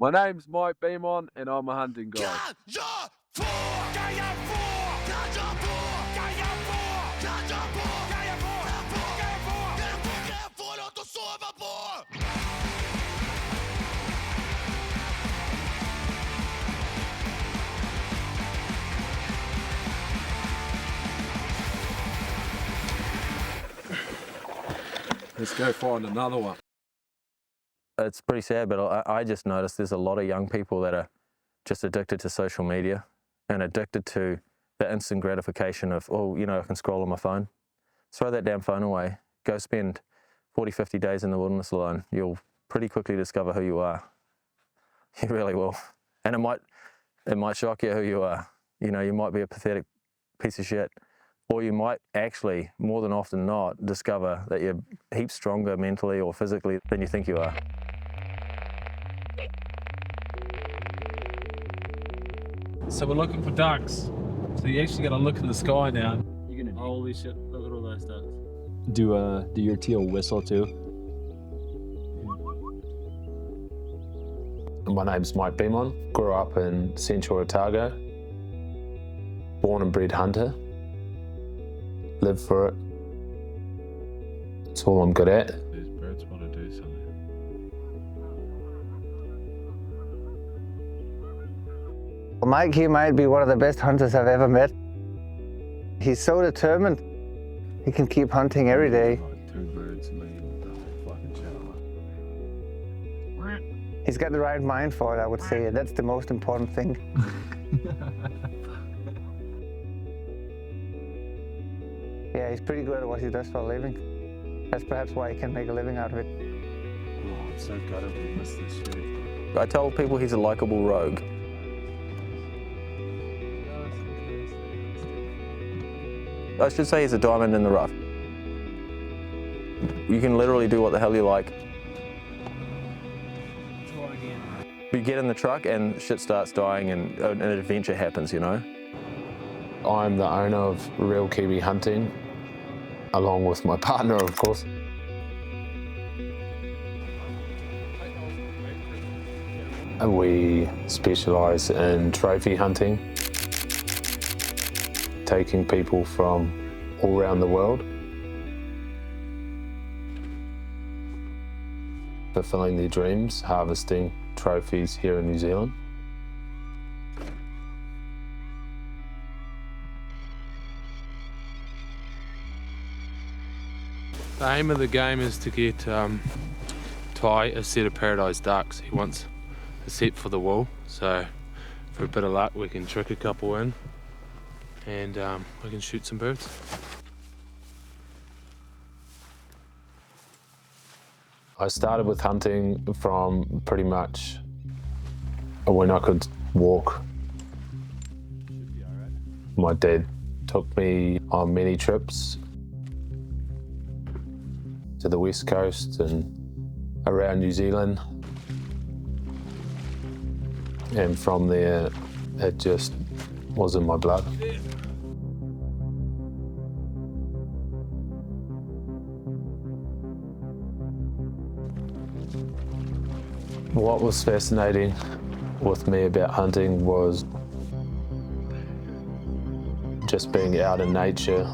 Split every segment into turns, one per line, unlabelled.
My name's Mike Beamon and I'm a hunting guide. Let's go find another one.
It's pretty sad, but I just noticed there's a lot of young people that are just addicted to social media and addicted to the instant gratification of, oh, you know, I can scroll on my phone. Throw that damn phone away. Go spend 40, 50 days in the wilderness alone. You'll pretty quickly discover who you are. You really will. And it might shock you who you are. You know, you might be a pathetic piece of shit. Or you might actually, more than often not, discover that you're heaps stronger mentally or physically than you think you are.
So we're looking for ducks. So you actually got to look in the sky now. Holy shit, look at all those ducks.
Do your teal whistle too?
My name's Mike Beamon. Grew up in Central Otago. Born and bred hunter. Live for it. It's all I'm good at.
These birds want to do something.
Mike, he might be one of the best hunters I've ever met. He's so determined. He can keep hunting every day.
Two birds and leave the fucking channel.
He's got the right mind for it, I would say. That's the most important thing. Yeah, he's pretty good at what he does for a living. That's perhaps why he can make a living out of it.
Oh, I'm so gutted we missed this shit.
I tell people he's a likable rogue. I should say he's a diamond in the rough. You can literally do what the hell you like.
Try again.
You get in the truck and shit starts dying and an adventure happens, you know?
I'm the owner of Real Kiwi Hunting, along with my partner, of course. We specialise in trophy hunting, taking people from all around the world, fulfilling their dreams, harvesting trophies here in New Zealand.
The aim of the game is to get Ty a set of paradise ducks. He wants a set for the wall, so for a bit of luck we can trick a couple in and we can shoot some birds.
I started with hunting from pretty much when I could walk. My dad took me on many trips to the west coast and around New Zealand. And from there, it just was in my blood. What was fascinating with me about hunting was just being out in nature.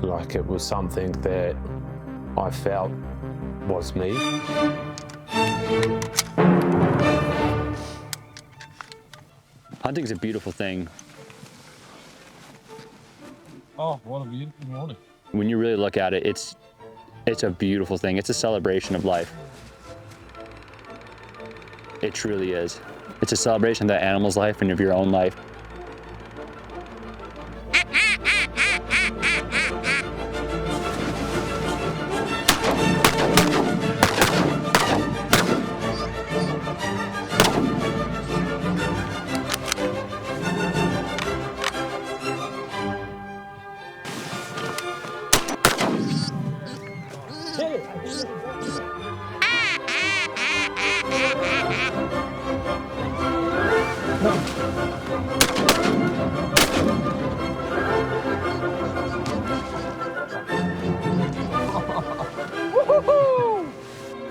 Like it was something that I felt was me.
Hunting's a beautiful thing.
Oh, what a beautiful morning.
When you really look at it, it's a beautiful thing. It's a celebration of life. It truly is. It's a celebration of that animal's life and of your own life.
No.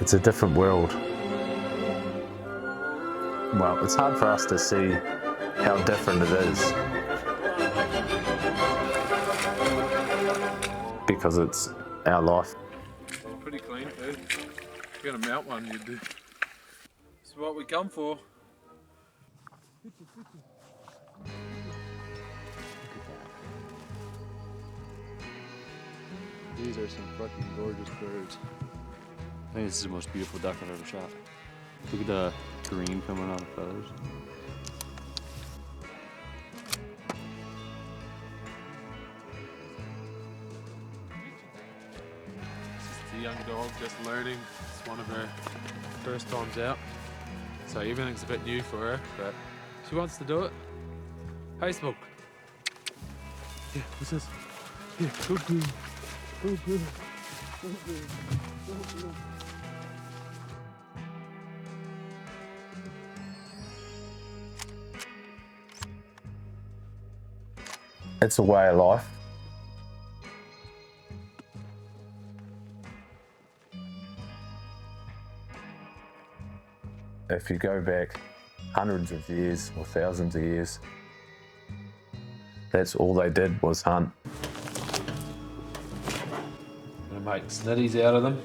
It's a different world. Well, it's hard for us to see how different it is because it's our life.
It's pretty clean, dude. If you're gonna mount one, you do. This is what we come for.
These are some fucking gorgeous birds.
I think this is the most beautiful duck I've ever shot. Look at the green coming on the feathers.
It's a young dog just learning. It's one of her first times out. So everything's a bit new for her, but she wants to do it. Hey, Smoke. Yeah, what's this? Yeah, go good. Go good. Go good. Go good.
It's a way of life. If you go back hundreds of years or thousands of years, that's all they did was hunt.
Gonna make snitties out of them.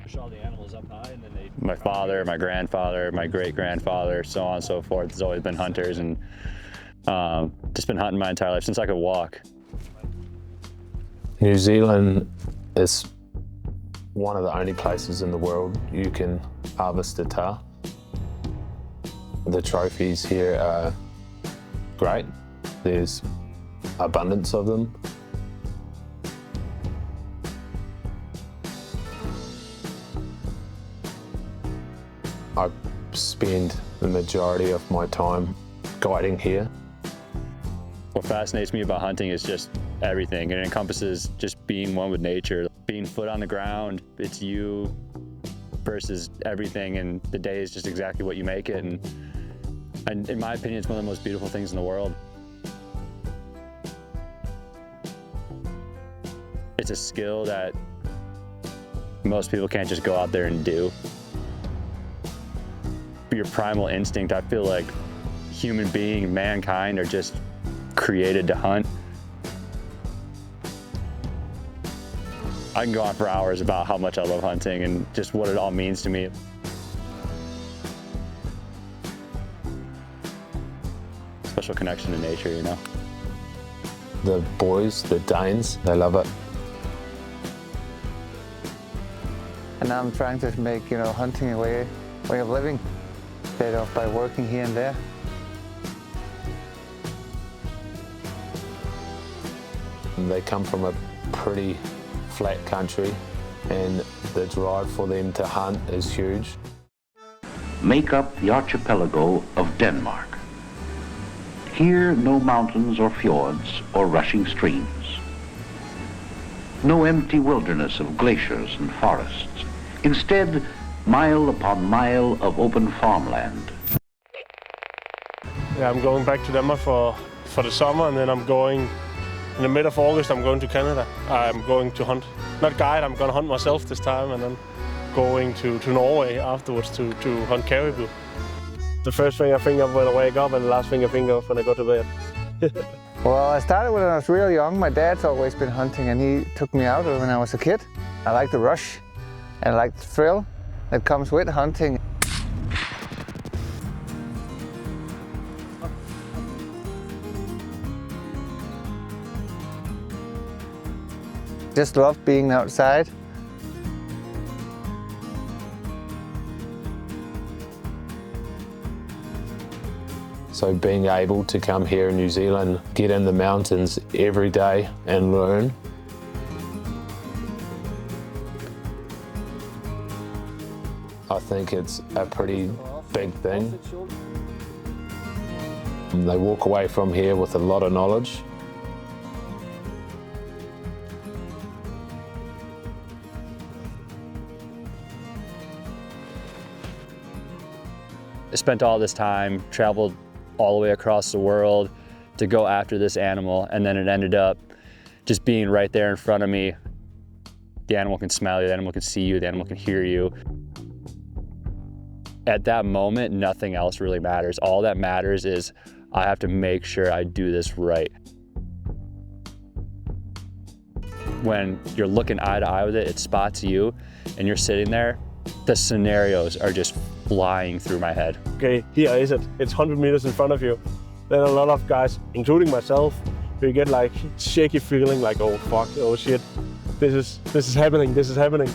Push all the animals up high and then they...
My father, my grandfather, my great-grandfather, so on and so forth, has always been hunters, and just been hunting my entire life since I could walk.
New Zealand is one of the only places in the world you can harvest a tahr. The trophies here are great. There's abundance of them. I spend the majority of my time guiding here.
What fascinates me about hunting is just everything, and it encompasses just being one with nature. Being foot on the ground, it's you versus everything, and the day is just exactly what you make it. And in my opinion, it's one of the most beautiful things in the world. It's a skill that most people can't just go out there and do. Your primal instinct, I feel like human being, mankind are just created to hunt. I can go on for hours about how much I love hunting and just what it all means to me. Special connection to nature, you know?
The boys, the Danes, they love it.
And now I'm trying to make, hunting a way of living, instead of by working here and there.
And they come from a pretty flat country, and the drive for them to hunt is huge.
Make up the archipelago of Denmark. Here, no mountains or fjords or rushing streams. No empty wilderness of glaciers and forests. Instead, mile upon mile of open farmland.
Yeah, I'm going back to Denmark for the summer, and then I'm going, in the middle of August, I'm going to Canada. I'm going to hunt. Not guide, I'm going to hunt myself this time, and then going to Norway afterwards to hunt caribou. The first thing I think of when I wake up, and the last thing I think of when I go to bed.
Well, I started when I was real young. My dad's always been hunting, and he took me out when I was a kid. I like the rush, and I like the thrill that comes with hunting. Just love being outside.
So being able to come here in New Zealand, get in the mountains every day and learn. I think it's a pretty big thing. They walk away from here with a lot of knowledge.
I spent all this time, traveled all the way across the world, to go after this animal, and then it ended up just being right there in front of me. The animal can smell you, the animal can see you, the animal can hear you. At that moment, nothing else really matters. All that matters is I have to make sure I do this right. When you're looking eye to eye with it, it spots you, and you're sitting there, the scenarios are just flying through my head.
Okay, here is it. It's 100 meters in front of you. Then a lot of guys, including myself, we get like shaky feeling like, oh fuck, oh shit, this is happening, this is happening.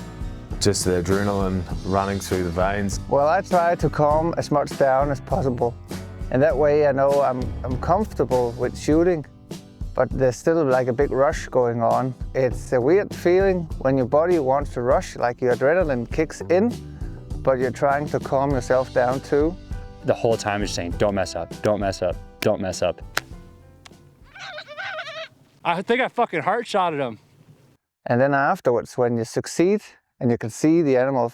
Just the adrenaline running through the veins.
Well, I try to calm as much down as possible. And that way I know I'm comfortable with shooting, but there's still like a big rush going on. It's a weird feeling when your body wants to rush, like your adrenaline kicks in, but you're trying to calm yourself down too.
The whole time you're saying, don't mess up, don't mess up, don't mess up. I think I fucking heart shotted him.
And then afterwards, when you succeed and you can see the animal,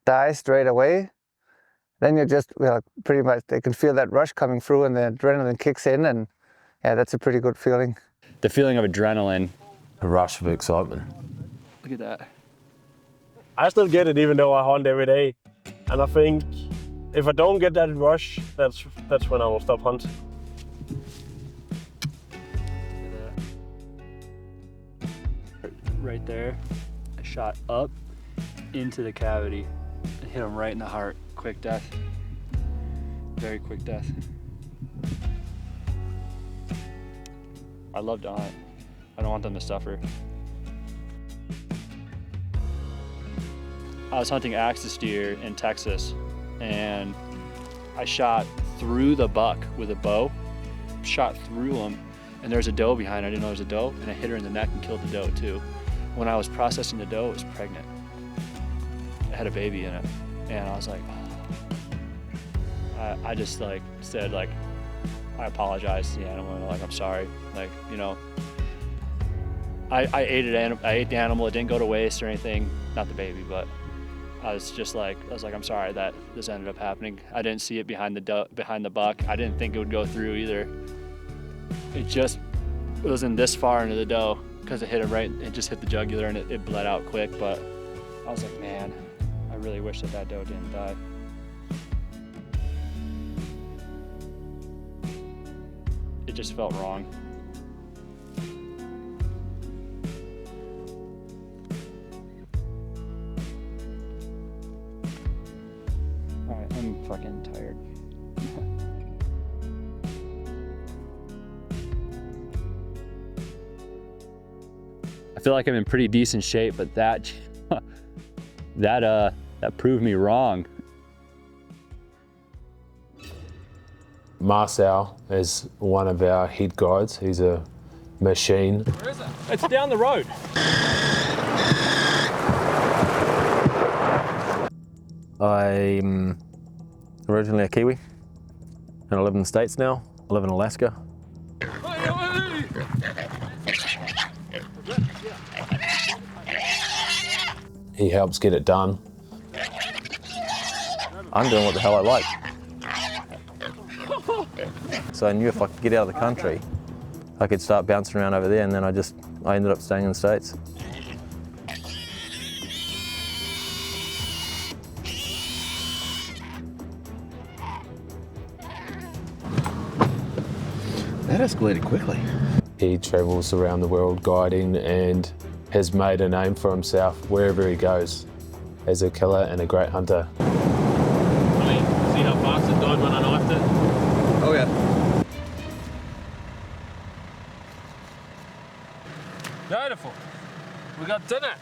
die straight away, then you just, pretty much, they can feel that rush coming through and the adrenaline kicks in, and yeah, that's a pretty good feeling.
The feeling of adrenaline.
A rush of excitement.
Look at that.
I still get it even though I hunt every day. And I think if I don't get that rush, that's when I will stop hunting.
Right there, I shot up into the cavity and hit him right in the heart. Quick death. Very quick death. I love to hunt. I don't want them to suffer. I was hunting axis deer in Texas, and I shot through the buck with a bow, shot through him, and there's a doe behind. I didn't know there was a doe, and I hit her in the neck and killed the doe too. When I was processing the doe, it was pregnant. It had a baby in it, and I was like, I just like said like, I apologize to the animal, and like I'm sorry, like I ate the animal. It didn't go to waste or anything, not the baby, but I was like, I'm sorry that this ended up happening. I didn't see it behind the buck. I didn't think it would go through either. It wasn't this far into the doe because it hit it right. It just hit the jugular and it bled out quick. But I was like, man, I really wish that doe didn't die. It just felt wrong. All right, I'm fucking tired. I feel like I'm in pretty decent shape, but that proved me wrong.
Marcel is one of our head guides. He's a machine.
Where is it? It's down the road.
I'm originally a Kiwi, and I live in the States now. I live in Alaska.
He helps get it done.
I'm doing what the hell I like. So I knew if I could get out of the country, I could start bouncing around over there, and then I ended up staying in the States.
That escalated quickly.
He travels around the world guiding and has made a name for himself wherever he goes as a killer and a great hunter.
See how fast it died when I knifed it?
Oh yeah.
Beautiful. We got dinner.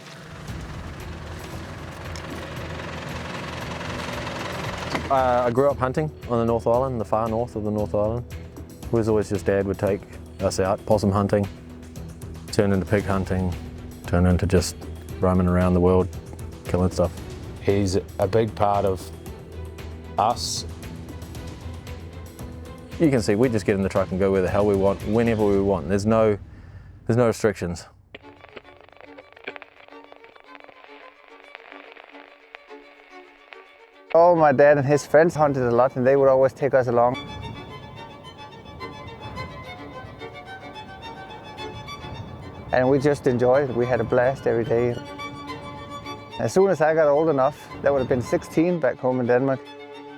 I grew up hunting on the North Island, the far north of the North Island. It was always just Dad would take us out possum hunting, turned into pig hunting, turned into just roaming around the world, killing stuff.
He's a big part of us.
You can see we just get in the truck and go where the hell we want, whenever we want. There's no restrictions.
Oh, my dad and his friends hunted a lot, and they would always take us along. and we just enjoyed it. We had a blast every day. As soon as I got old enough, that would have been 16 back home in Denmark,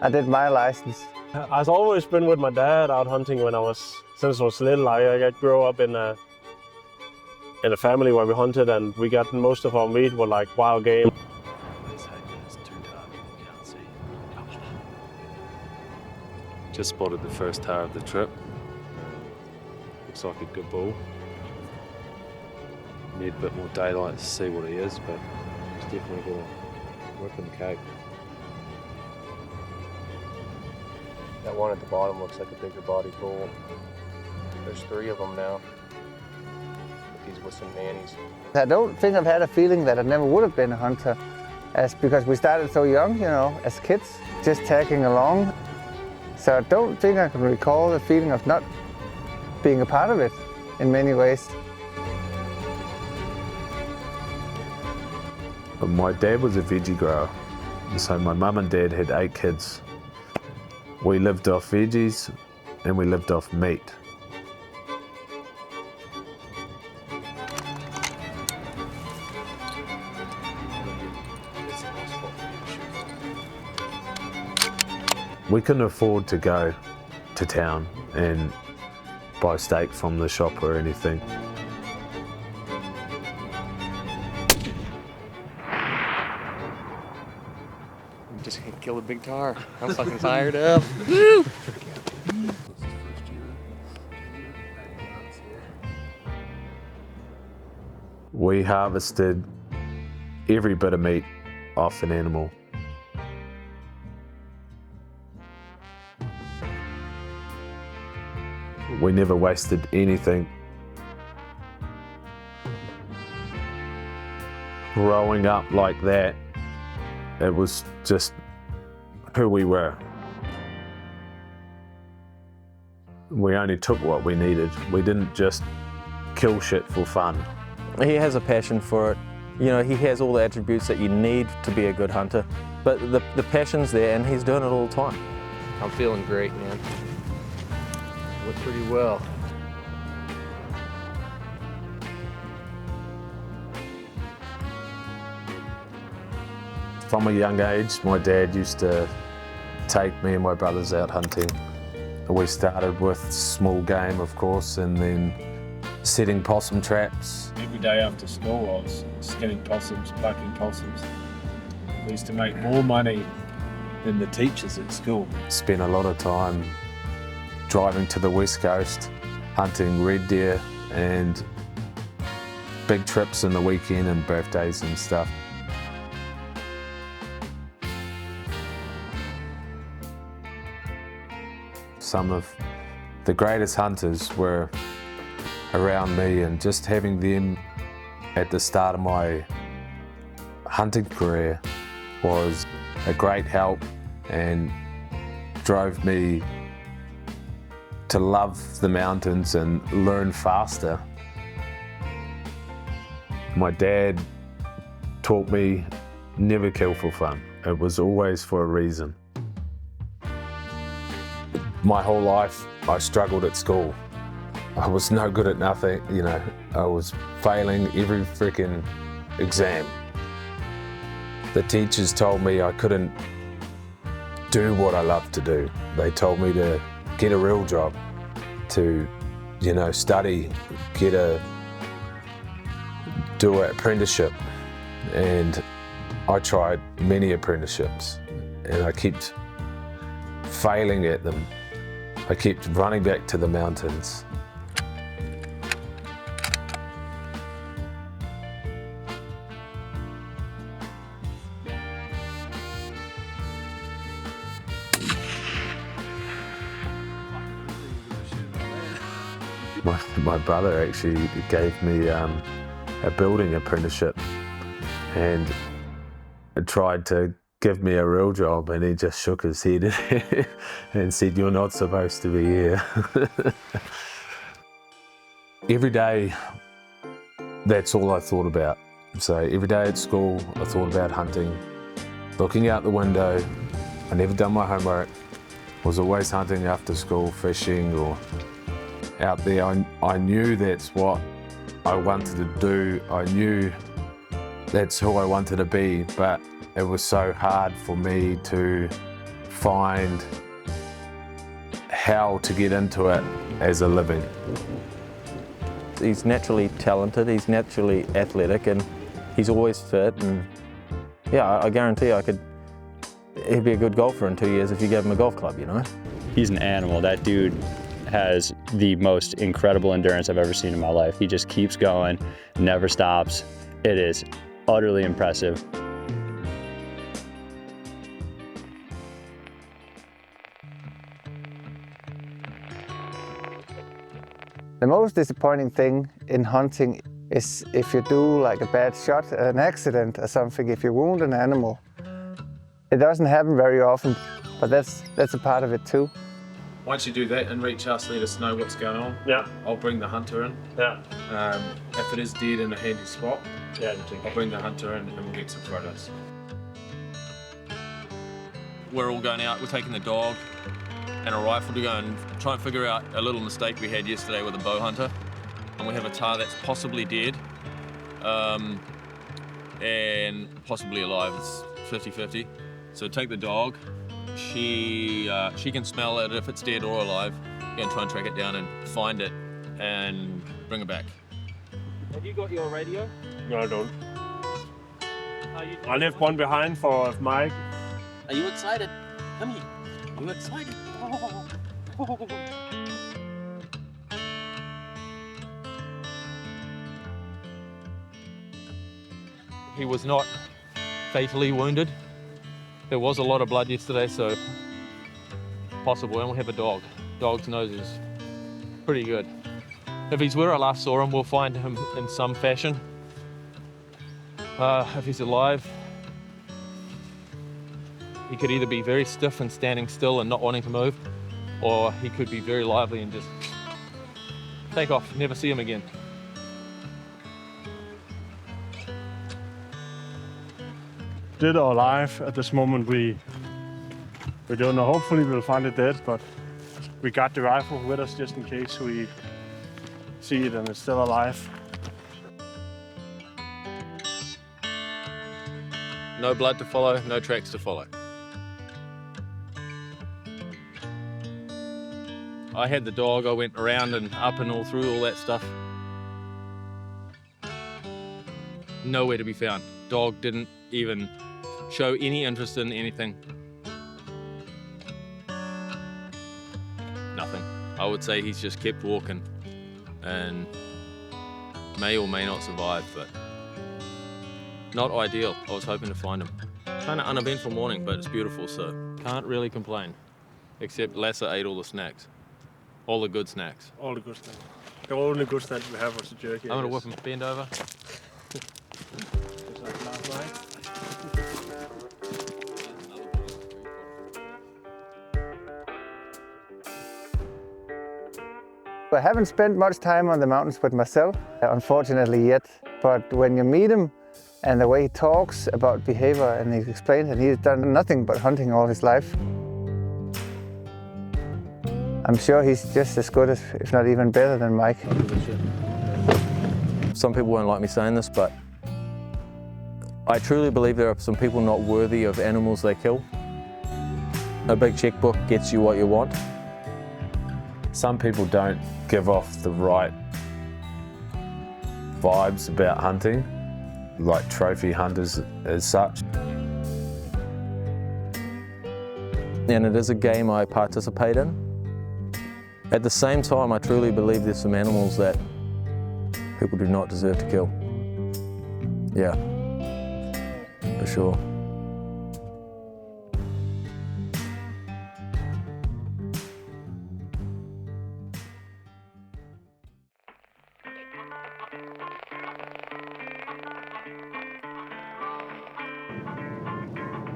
I did my license.
I've always been with my dad out hunting since I was little. I grew up in a family where we hunted, and we got most of our meat were like wild game.
Just spotted the first tower of the trip. Looks like a good bull. Need a bit more daylight to see what he is, but he's definitely got a whip in the cake.
That one at the bottom looks like a bigger body bull. There's 3 of them now. He's with some nannies.
I don't think I've had a feeling that I never would have been a hunter, because we started so young, you know, as kids, just tagging along. So I don't think I can recall the feeling of not being a part of it in many ways.
My dad was a veggie grower, so my mum and dad had 8 kids. We lived off veggies and we lived off meat. We couldn't afford to go to town and buy steak from the shop or anything.
I'm just gonna kill a big tar. I'm fucking fired up. Woo!
We harvested every bit of meat off an animal. We never wasted anything. Growing up like that, it was just who we were. We only took what we needed. We didn't just kill shit for fun.
He has a passion for it. You know, he has all the attributes that you need to be a good hunter, but the passion's there and he's doing it all the time.
I'm feeling great, man. Look pretty well.
From a young age, my dad used to take me and my brothers out hunting. We started with small game, of course, and then setting possum traps.
Every day after school, I was skinning possums, plucking possums. We used to make more money than the teachers at school.
Spent a lot of time driving to the West Coast, hunting red deer and big trips in the weekend and birthdays and stuff. Some of the greatest hunters were around me, and just having them at the start of my hunting career was a great help and drove me to love the mountains and learn faster. My dad taught me never kill for fun. It was always for a reason. My whole life I struggled at school. I was no good at nothing, you know. I was failing every freaking exam. The teachers told me I couldn't do what I love to do. They told me to get a real job, to, you know, study, do an apprenticeship. And I tried many apprenticeships and I kept failing at them. I kept running back to the mountains. My brother actually gave me a building apprenticeship and tried to give me a real job, and he just shook his head and said, "You're not supposed to be here." Every day, that's all I thought about. So every day at school, I thought about hunting. Looking out the window, I never done my homework. Was always hunting after school, fishing or out there. I knew that's what I wanted to do. I knew that's who I wanted to be, but it was so hard for me to find how to get into it as a living.
He's naturally talented, he's naturally athletic, and he's always fit, and yeah, I guarantee he'd be a good golfer in 2 years if you gave him a golf club, you know?
He's an animal. That dude has the most incredible endurance I've ever seen in my life. He just keeps going, never stops. It is utterly impressive.
The most disappointing thing in hunting is if you do like a bad shot, an accident or something, if you wound an animal. It doesn't happen very often, but that's a part of it too.
Once you do that and reach us, let us know what's going on.
Yeah.
I'll bring the hunter in.
Yeah.
If it is dead in a handy spot,
Yeah.
I'll bring the hunter in and we'll get some photos.
We're all going out, we're taking the dog and a rifle to go and try and figure out a little mistake we had yesterday with a bow hunter. And we have a tahr that's possibly dead and possibly alive. It's 50-50. So take the dog. She can smell it if it's dead or alive. Go and try and track it down and find it and bring it back.
Have you got your radio?
No, I don't. I left one behind for Mike.
Are you excited? Come here. Are you excited?
He was not fatally wounded. There was a lot of blood yesterday, so possible. And we have a dog. Dog's nose is pretty good. If he's where I last saw him, we'll find him in some fashion. If he's alive, he could either be very stiff and standing still and not wanting to move, or he could be very lively and just take off, never see him again.
Dead or alive, at this moment we don't know. Hopefully we'll find it dead, but we got the rifle with us just in case we see it and it's still alive.
No blood to follow, no tracks to follow. I had the dog, I went around and up and all through all that stuff. Nowhere to be found. Dog didn't even show any interest in anything. Nothing. I would say he's just kept walking and may or may not survive, but not ideal. I was hoping to find him. Kind of uneventful morning, but it's beautiful, so can't really complain. Except Lasse ate all the snacks. All the good snacks.
All the good stuff. The only good stuff we have was the jerky.
I'm gonna whip him. Bend over.
Just like last night.
I haven't spent much time on the mountains with myself, unfortunately yet, but when you meet him and the way he talks about behavior and he explains that he's done nothing but hunting all his life, I'm sure he's just as good as, if not even better than Mike.
Some people won't like me saying this, but I truly believe there are some people not worthy of animals they kill. A big checkbook gets you what you want.
Some people don't give off the right vibes about hunting, like trophy hunters as such.
And it is a game I participate in. At the same time, I truly believe there's some animals that people do not deserve to kill. Yeah, for sure.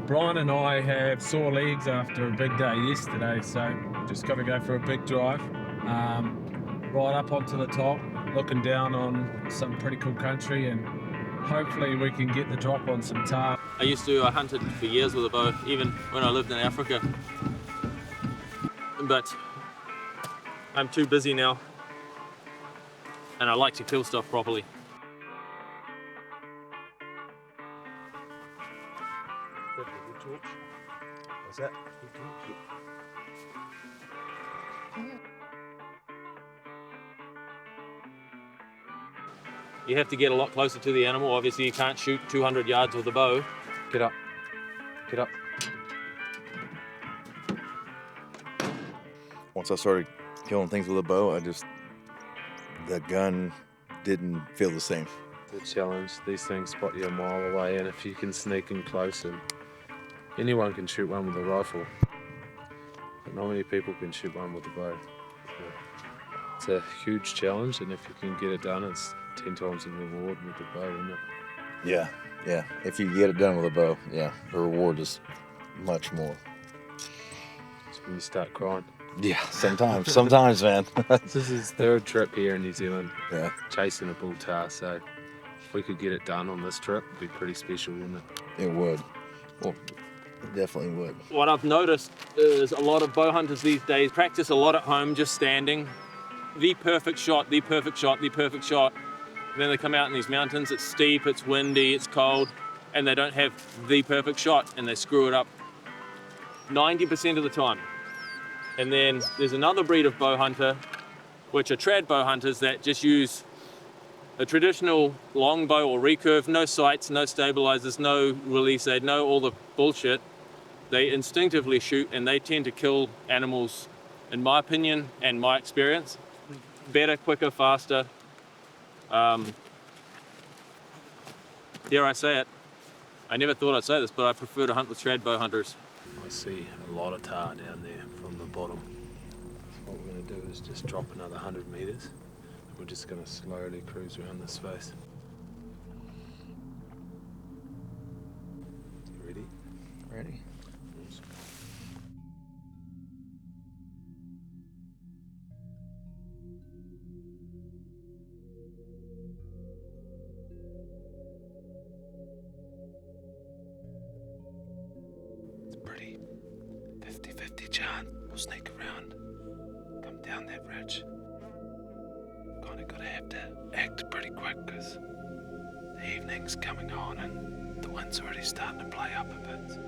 Brian and I have sore legs after a big day yesterday, so just got to go for a big drive. Right up onto the top, looking down on some pretty cool country, and hopefully we can get the drop on some tahr.
I hunted for years with a bow, even when I lived in Africa. But I'm too busy now and I like to kill stuff properly.
What's that?
You have to get a lot closer to the animal. Obviously, you can't shoot 200 yards with a bow.
Get up. Get up.
Once I started killing things with a bow, the gun didn't feel the same.
The challenge, these things spot you a mile away, and if you can sneak in close, and anyone can shoot one with a rifle, but not many people can shoot one with a bow. It's a huge challenge, and if you can get it done, it's 10 times the reward with the bow, isn't it?
Yeah, yeah. If you get it done with a bow, yeah, the reward is much more.
It's when you start crying.
Yeah, sometimes, man.
This is his third trip here in New Zealand,
yeah,
chasing a bull tahr, so if we could get it done on this trip, it'd be pretty special, wouldn't it?
It would. Well, it definitely would.
What I've noticed is a lot of bow hunters these days practice a lot at home, just standing. The perfect shot, the perfect shot, the perfect shot. And then they come out in these mountains, it's steep, it's windy, it's cold, and they don't have the perfect shot, and they screw it up 90% of the time. And then there's another breed of bow hunter, which are trad bow hunters that just use a traditional longbow or recurve, no sights, no stabilizers, no release aid, no all the bullshit. They instinctively shoot, and they tend to kill animals, in my opinion and my experience, better, quicker, faster. Dare I say it, I never thought I'd say this, but I prefer to hunt with trad bow hunters.
I see a lot of tahr down there from the bottom. So what we're going to do is just drop another 100 meters. And we're just going to slowly cruise around this space. You ready?
Ready.
It's pretty 50-50 chance. We'll sneak around, come down that ridge. Kinda gotta have to act pretty quick because the evening's coming on and the wind's already starting to play up a bit.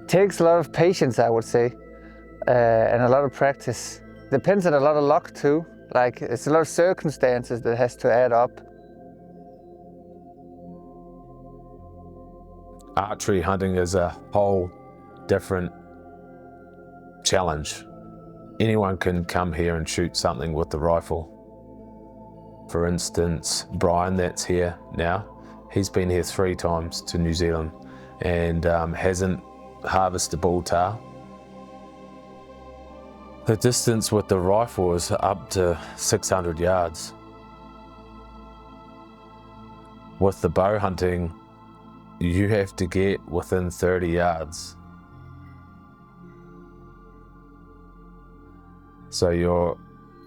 Takes a lot of patience, I would say, and a lot of practice. Depends on a lot of luck too. Like, it's a lot of circumstances that has to add up.
Archery hunting is a whole different challenge. Anyone can come here and shoot something with the rifle. For instance, Brian, that's here now, he's been here 3 times to New Zealand and hasn't harvested bull tahr. The distance with the rifle is up to 600 yards. With the bow hunting, you have to get within 30 yards. So you're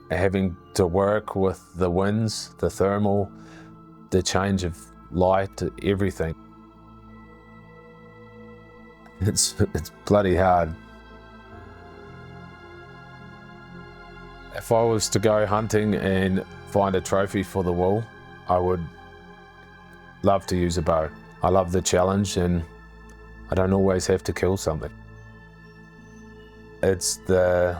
having to work with the winds, the thermal, the change of light, everything. It's bloody hard. If I was to go hunting and find a trophy for the wool, I would love to use a bow. I love the challenge and I don't always have to kill something. It's the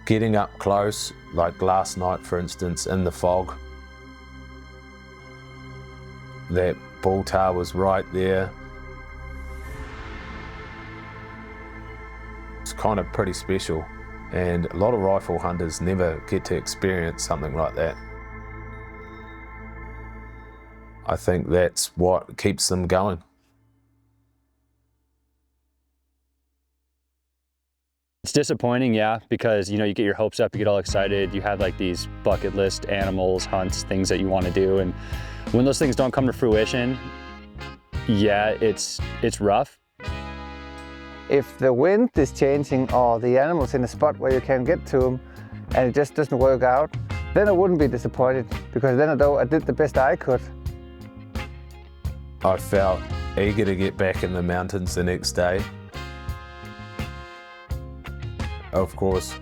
getting up close, like last night for instance, in the fog. That bull tahr was right there. It's kind of pretty special and a lot of rifle hunters never get to experience something like that. I think that's what keeps them going.
It's disappointing, yeah, because you get your hopes up, you get all excited, you have like these bucket list animals, hunts, things that you want to do, and when those things don't come to fruition, yeah, it's rough.
If the wind is changing or the animal's in a spot where you can't get to them and it just doesn't work out, then I wouldn't be disappointed because then I know I did the best I could.
I felt eager to get back in the mountains the next day. Of course,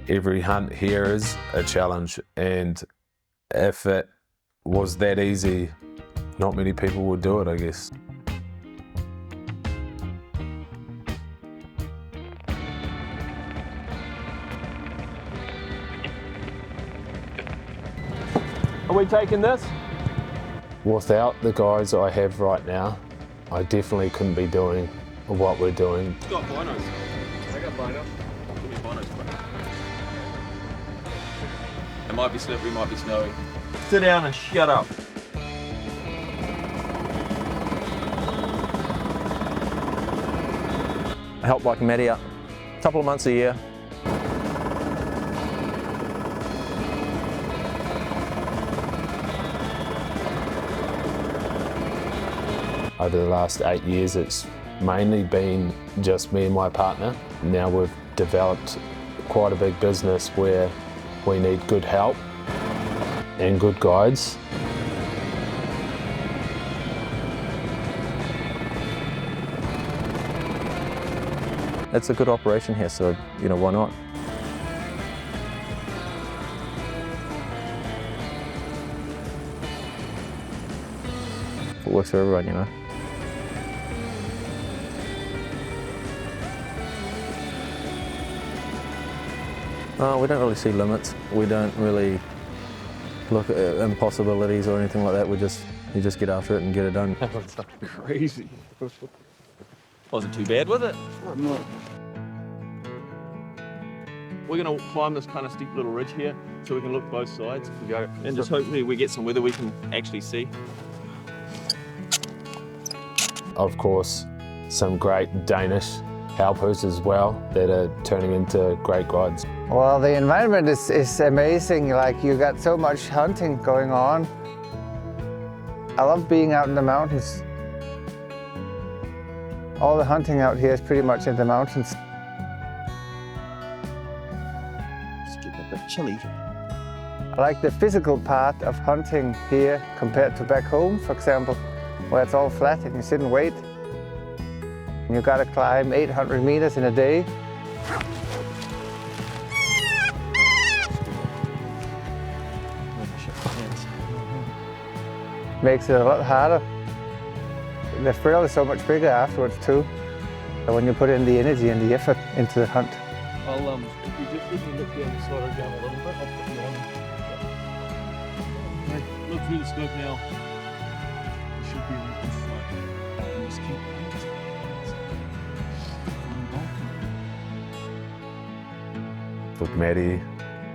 Every hunt here is a challenge, and if it was that easy, not many people would do it, I guess.
Are we taking this?
Without the guys I have right now, I definitely couldn't be doing what we're doing.
It's got binos. I got binos. Give me binos, bro. It might be slippery, might be snowy. Sit down and shut up.
I help like Maddie out a couple of months a year.
Over the last 8 years, it's mainly been just me and my partner. Now we've developed quite a big business where we need good help and good guides.
It's a good operation here, so, you know, why not? It works for everyone, you know. We don't really see limits. We don't really look at impossibilities or anything like that. You just get after it and get it done.
That was crazy. Wasn't too bad, was it?
No.
We're going to climb this kind of steep little ridge here so we can look both sides and just hopefully we get some weather we can actually see.
Of course, some great Danish helpers as well that are turning into great guides.
Well, the environment is amazing. Like, you got so much hunting going on. I love being out in the mountains. All the hunting out here is pretty much in the mountains.
It's getting a bit chilly.
I like the physical part of hunting here compared to back home, for example, where it's all flat and you sit and wait. You gotta climb 800 meters in a day. Makes it a lot harder. The thrill is so much bigger afterwards too, when you put in the energy and the effort into the hunt.
I'll, if you just let me look down the side down a little bit, I'll put you on. Look through the scope now. You should be in this side. Just keep
With Maddie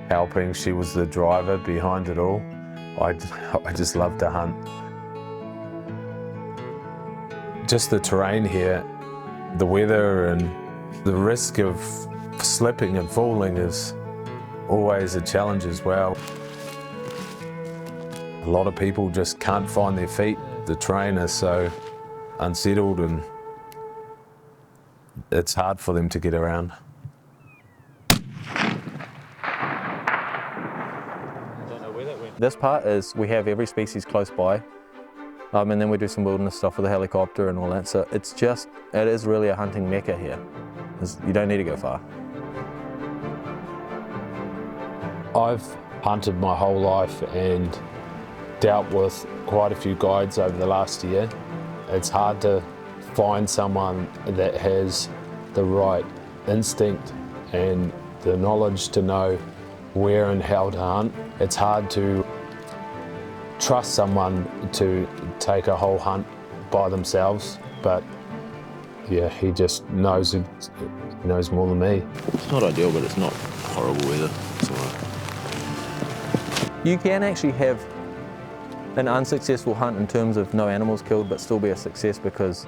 helping, she was the driver behind it all. I just love to hunt. Just the terrain here, the weather and the risk of slipping and falling is always a challenge as well. A lot of people just can't find their feet. The terrain is so unsettled and it's hard for them to get around.
This part is we have every species close by, and then we do some wilderness stuff with the helicopter and all that. So it is really a hunting mecca here. You don't need to go far.
I've hunted my whole life and dealt with quite a few guides over the last year. It's hard to find someone that has the right instinct and the knowledge to know where and how to hunt. It's hard to trust someone to take a whole hunt by themselves, but yeah, he just knows more than me.
It's not ideal, but it's not horrible weather. It's all right.
You can actually have an unsuccessful hunt in terms of no animals killed, but still be a success because,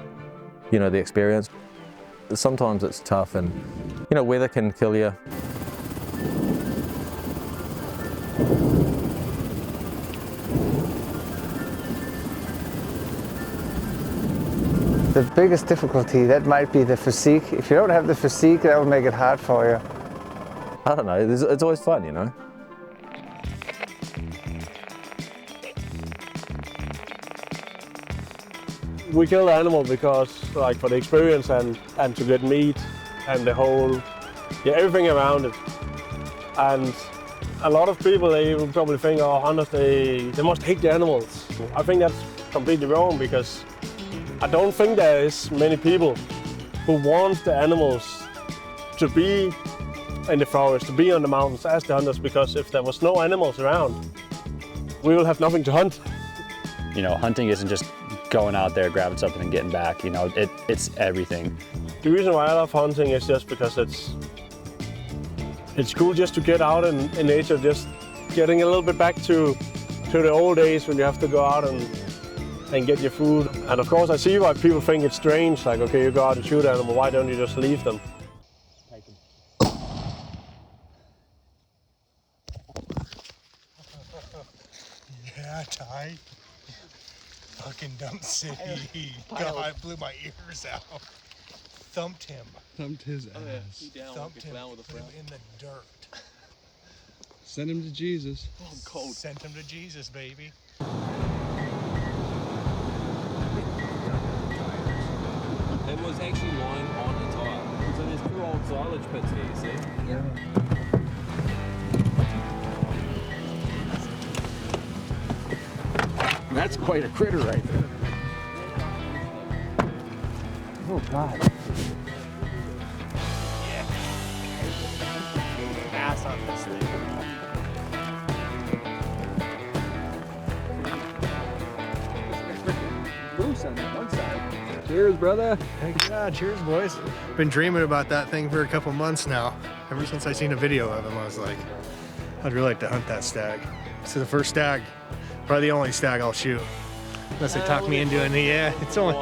you know, the experience. Sometimes it's tough and, you know, weather can kill you.
The biggest difficulty, that might be the physique. If you don't have the physique, that will make it hard for you.
I don't know, it's always fun, you know?
We kill the animal because, like, for the experience and to get meat and the whole, yeah, everything around it. And a lot of people, they will probably think, oh, hunters, they must hate the animals. I think that's completely wrong, because I don't think there is many people who want the animals to be in the forest, to be on the mountains as the hunters, because if there was no animals around, we will have nothing to hunt.
You know, hunting isn't just going out there, grabbing something and getting back. You know, it's everything.
The reason why I love hunting is just because it's cool just to get out in nature, just getting a little bit back to the old days when you have to go out and get your food. And of course I see why people think it's strange, like, okay, you go out and shoot an animal, why don't you just leave them?
Yeah, Ty. Fucking Dump City. God, blew my ears out. Thumped him.
Thumped his ass.
Thumped him. Put him in the dirt.
Send him to Jesus.
Oh, I'm cold. Sent him to Jesus, baby.
It was actually lying on the tire. So there's 2 old silage pits here, you see? Yeah.
That's quite a critter right there.
Oh, God.
Ass on this thing.
Moose on one side. Cheers, brother.
Heck yeah, cheers, boys. Been dreaming about that thing for a couple months now. Ever since I seen a video of him, I was like, I'd really like to hunt that stag. So the first stag, probably the only stag I'll shoot. Unless they talk me into it. Yeah, it's only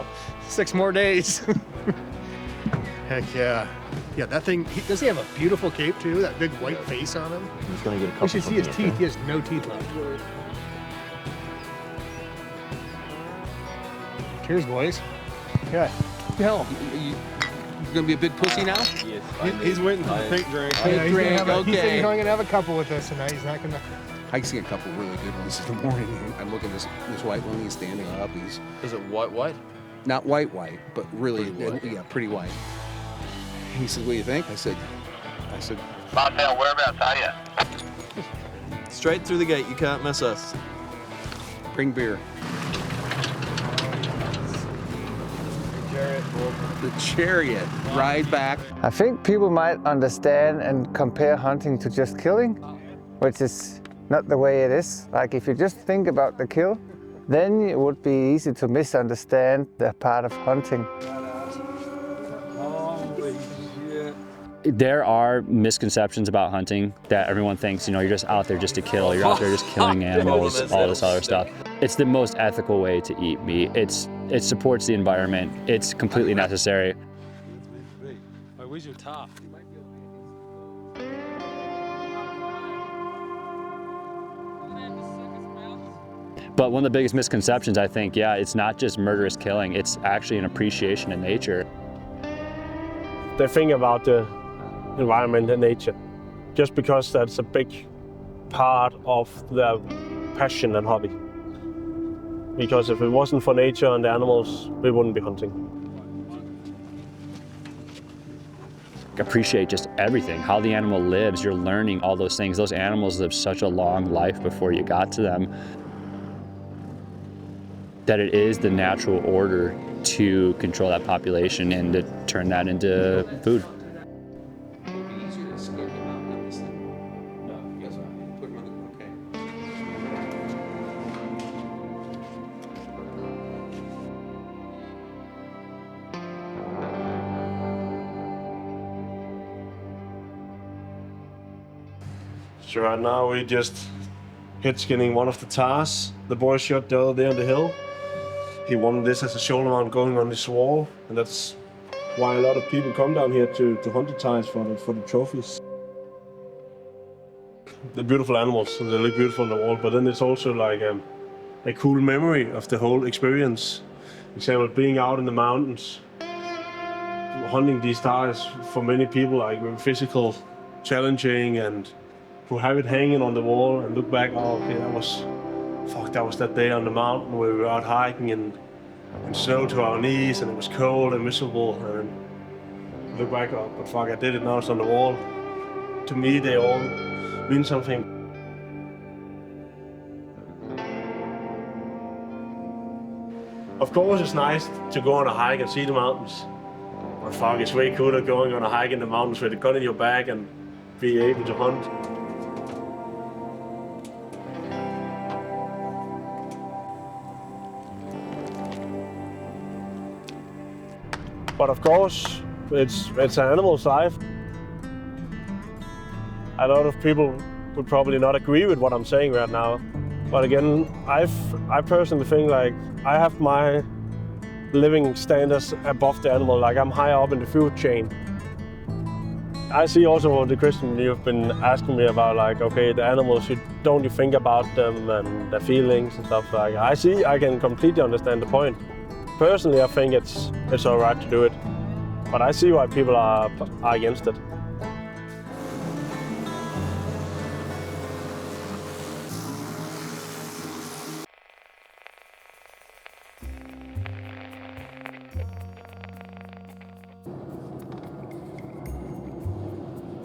6 more days. Heck yeah. Yeah, that thing, does he have a beautiful cape too? That big white face on him?
He's gonna get a couple.
You should see his teeth. He has no teeth left. Cheers, boys. Yeah. Hell,
You gonna be a big pussy now?
Yes.
he's waiting for the pink drink.
Pink
Yeah,
drink,
he said
okay.
he's only gonna have a couple with us tonight. He's not gonna.
I see a couple really good ones in the morning. I'm looking at this white one. He's standing up. He's
Is it white?
not white, but really, yeah, pretty white. He said, "What do you think?" I said,
Montel, whereabouts are you?
Straight through the gate, you can't miss us.
"Bring beer." The chariot ride back.
I think people might understand and compare hunting to just killing, which is not the way it is. Like if you just think about the kill, then it would be easy to misunderstand the part of hunting.
There are misconceptions about hunting that everyone thinks, you know, you're just out there just to kill, you're out there just killing animals, all this other stuff. It's the most ethical way to eat meat. It supports the environment. It's completely necessary.
Where's your top?
But one of the biggest misconceptions, I think, yeah, it's not just murderous killing, it's actually an appreciation in nature.
They think about the environment and nature, just because that's a big part of their passion and hobby. Because if it wasn't for nature and the animals, we wouldn't be hunting.
Appreciate just everything, how the animal lives, you're learning all those things. Those animals lived such a long life before you got to them, that it is the natural order to control that population and to turn that into food.
So right now we just head skinning one of the tars the boy shot the other day on the hill. He wanted this as a shoulder mount going on this wall, and that's why a lot of people come down here to hunt the tars for the trophies. They're beautiful animals, and they look beautiful on the wall, but then it's also like a cool memory of the whole experience. For example, being out in the mountains, hunting these tars for many people, like very physical, challenging, and who have it hanging on the wall and look back, oh, okay, that was that day on the mountain where we were out hiking in snow to our knees, and it was cold and miserable, and look back, oh, but fuck, I did it, now it's on the wall. To me, they all means something. Of course, it's nice to go on a hike and see the mountains. But fuck, it's way cooler going on a hike in the mountains with a gun in your back and be able to hunt. But of course, it's an animal's life. A lot of people would probably not agree with what I'm saying right now. But again, I personally think like I have my living standards above the animal, like I'm higher up in the food chain. I see also the question you've been asking me about, like, okay, the animals, don't you think about them and their feelings and stuff like that. I can completely understand the point. Personally, I think it's all right to do it, but I see why people are against it.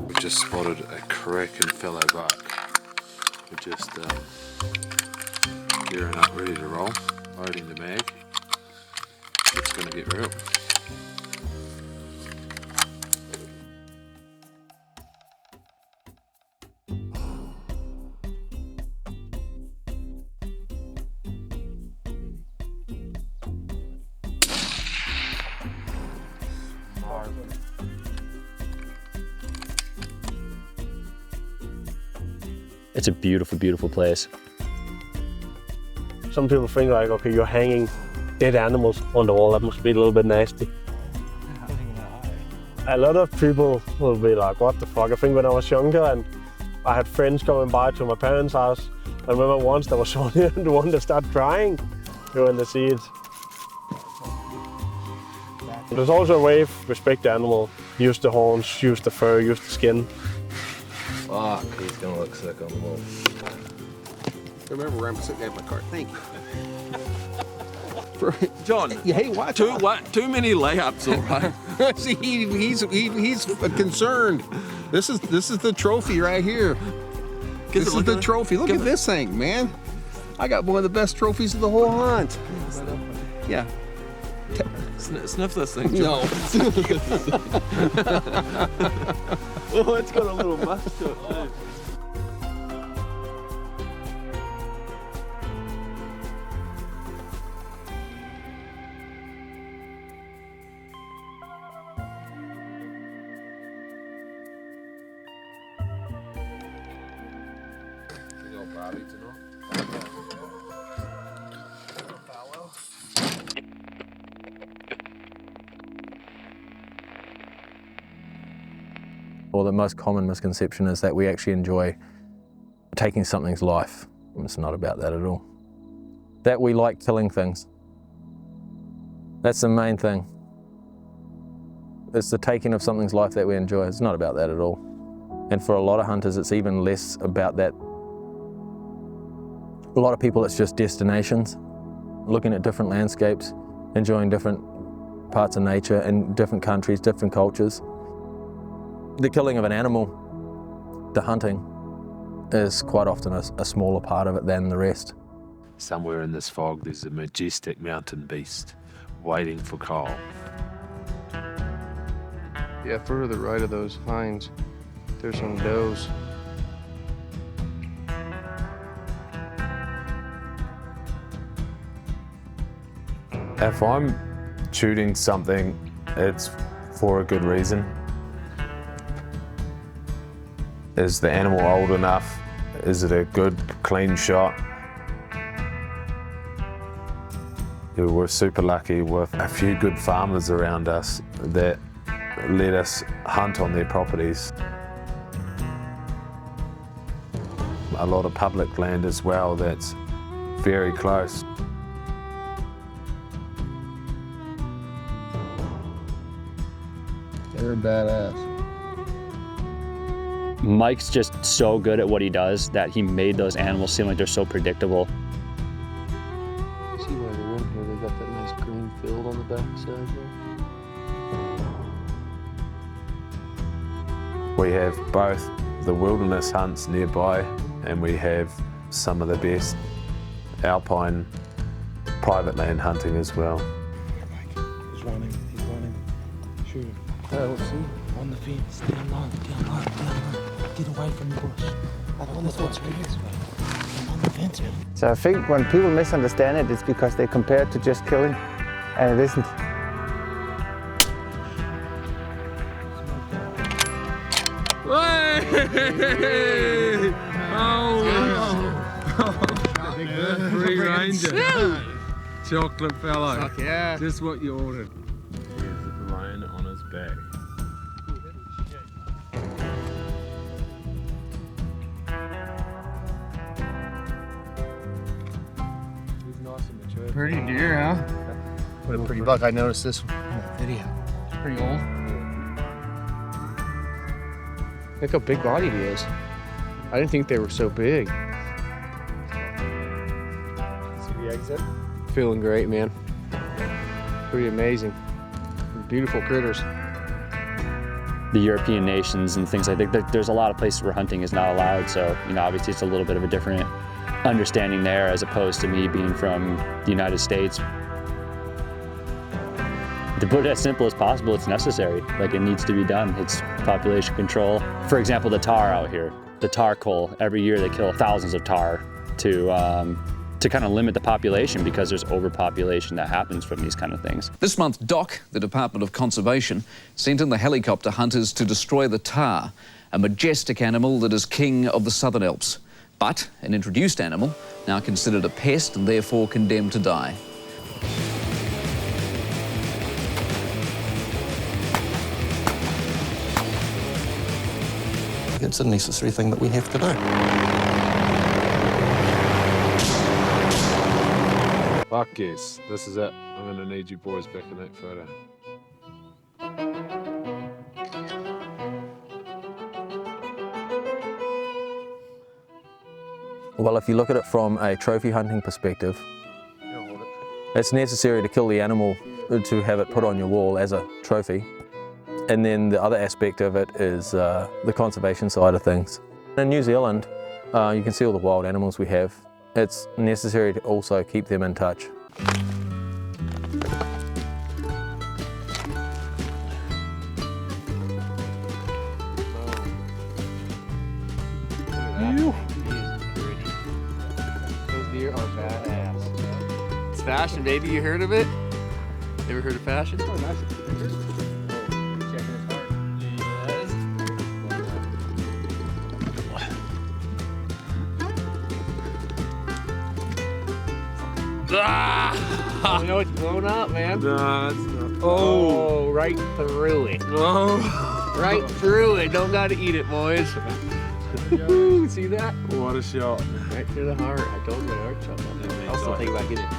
We've just spotted a cracking fellow buck. We're just gearing up, ready to roll, loading the mag. It's going to get real.
It's a beautiful, beautiful place.
Some people think like, okay, you're hanging dead animals on the wall, that must be a little bit nasty. A lot of people will be like, what the fuck? I think when I was younger and I had friends coming by to my parents' house, I remember once there was the one that started crying when they see it. There's also a way of respect the animal. Use the horns, use the fur, use the skin.
Fuck, he's gonna look sick on the wall.
Remember where I'm sitting at my cart. Thank you.
John,
hey, watch
too many layups, all right?
See, he's concerned. This is the trophy right here. This is the trophy. Look at this thing, man. I got one of the best trophies of the whole hunt. Yeah.
Sniff this thing,
No.
Oh, it's got a little musk to it too.
Or the most common misconception is that we actually enjoy taking something's life. It's not about that at all. That we like killing things. That's the main thing. It's the taking of something's life that we enjoy. It's not about that at all. And for a lot of hunters, it's even less about that. A lot of people, it's just destinations, looking at different landscapes, enjoying different parts of nature in different countries, different cultures. The killing of an animal, the hunting, is quite often a smaller part of it than the rest.
Somewhere in this fog, there's a majestic mountain beast waiting for Kyle.
Yeah, further to the right of those pines, there's some does.
If I'm shooting something, it's for a good reason. Is the animal old enough? Is it a good, clean shot? We're super lucky with a few good farmers around us that let us hunt on their properties. A lot of public land as well that's very close.
They're badass.
Mike's just so good at what he does that he made those animals seem like they're so predictable.
See why they're in here? They got that nice green field on the backside there.
We have both the wilderness hunts nearby, and we have some of the best alpine private land hunting as well.
He's running. Shoot him. Let's see. On the fence. Down low. Get away from the bush. On the fence, on the fence, man.
So I think when people misunderstand it, it's because they compare it to just killing, and it isn't.
Hey! Free Ranger. Chocolate fellow.
Fuck yeah.
Just what you ordered. Here's the lion on his back. He's nice and mature.
Pretty deer, huh? What a pretty buck. I noticed this one in that video. Pretty old. Look how big bodied he is. I didn't think they were so big.
See the exit?
Feeling great, man. Pretty amazing. Beautiful critters.
The European nations and things like that, there's a lot of places where hunting is not allowed, so obviously it's a little bit of a different understanding there as opposed to me being from the United States. To put it as simple as possible, it's necessary. Like, it needs to be done. It's population control. For example, the tahr out here, the tahr cull, every year they kill thousands of tahr to kind of limit the population because there's overpopulation that happens from these kind of things.
This month, DOC, the Department of Conservation, sent in the helicopter hunters to destroy the tahr, a majestic animal that is king of the Southern Alps. But an introduced animal, now considered a pest and therefore condemned to die.
It's a necessary thing that we have to do.
Fuck yes, this is it. I'm gonna need you boys back in that photo.
Well, if you look at it from a trophy hunting perspective, it's necessary to kill the animal to have it put on your wall as a trophy. And then the other aspect of it is the conservation side of things. In New Zealand, you can see all the wild animals we have. It's necessary to also keep them in touch.
Those deer are badass. It's Fashion, baby. You heard of it? Ever heard of Fashion? Oh, nice.
Ah!
You know it's blown up, man.
No, it's not.
Oh, right through it.
Oh.
Right through it. Don't gotta eat it, boys. See that?
What a shot.
Right through the heart. I told you the heart shot. I'll still think about getting it.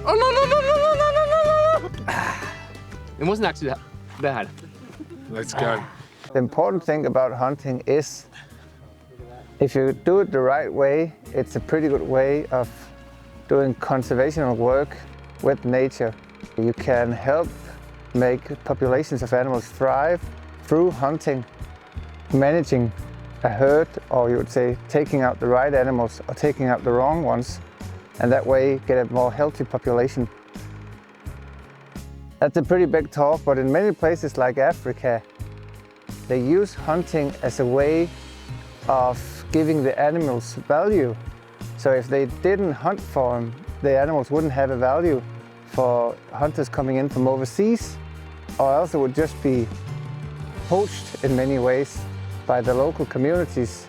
Oh, no. It wasn't actually that bad.
Let's go.
The important thing about hunting is if you do it the right way, it's a pretty good way of doing conservational work with nature. You can help make populations of animals thrive through hunting, managing a herd, or you would say taking out the right animals or taking out the wrong ones, and that way get a more healthy population. That's a pretty big talk, but in many places like Africa, they use hunting as a way of giving the animals value. So if they didn't hunt for them, the animals wouldn't have a value for hunters coming in from overseas, or else it would just be poached in many ways by the local communities.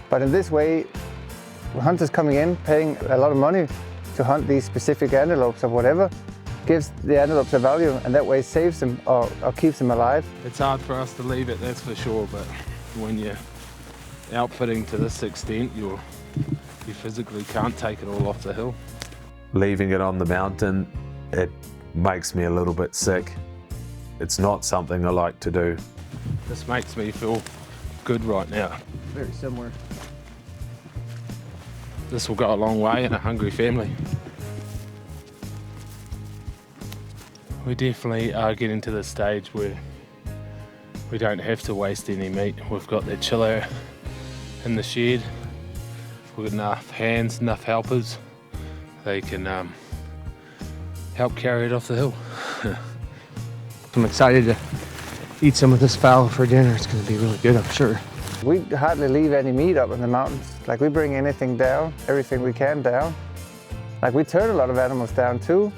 But in this way, hunters coming in, paying a lot of money to hunt these specific antelopes or whatever, gives the antelopes a value, and that way saves them or keeps them alive.
It's hard for us to leave it, that's for sure, but when you're outfitting to this extent, you physically can't take it all off the hill.
Leaving it on the mountain, it makes me a little bit sick. It's not something I like to do.
This makes me feel good right now.
Very similar.
This will go a long way in a hungry family. We definitely are getting to the stage where we don't have to waste any meat. We've got the chiller in the shed. We've got enough hands, enough helpers. They can help carry it off the hill.
I'm excited to eat some of this fowl for dinner. It's going to be really good, I'm sure.
We hardly leave any meat up in the mountains. Like, we bring anything down, everything we can down. Like, we turn a lot of animals down too,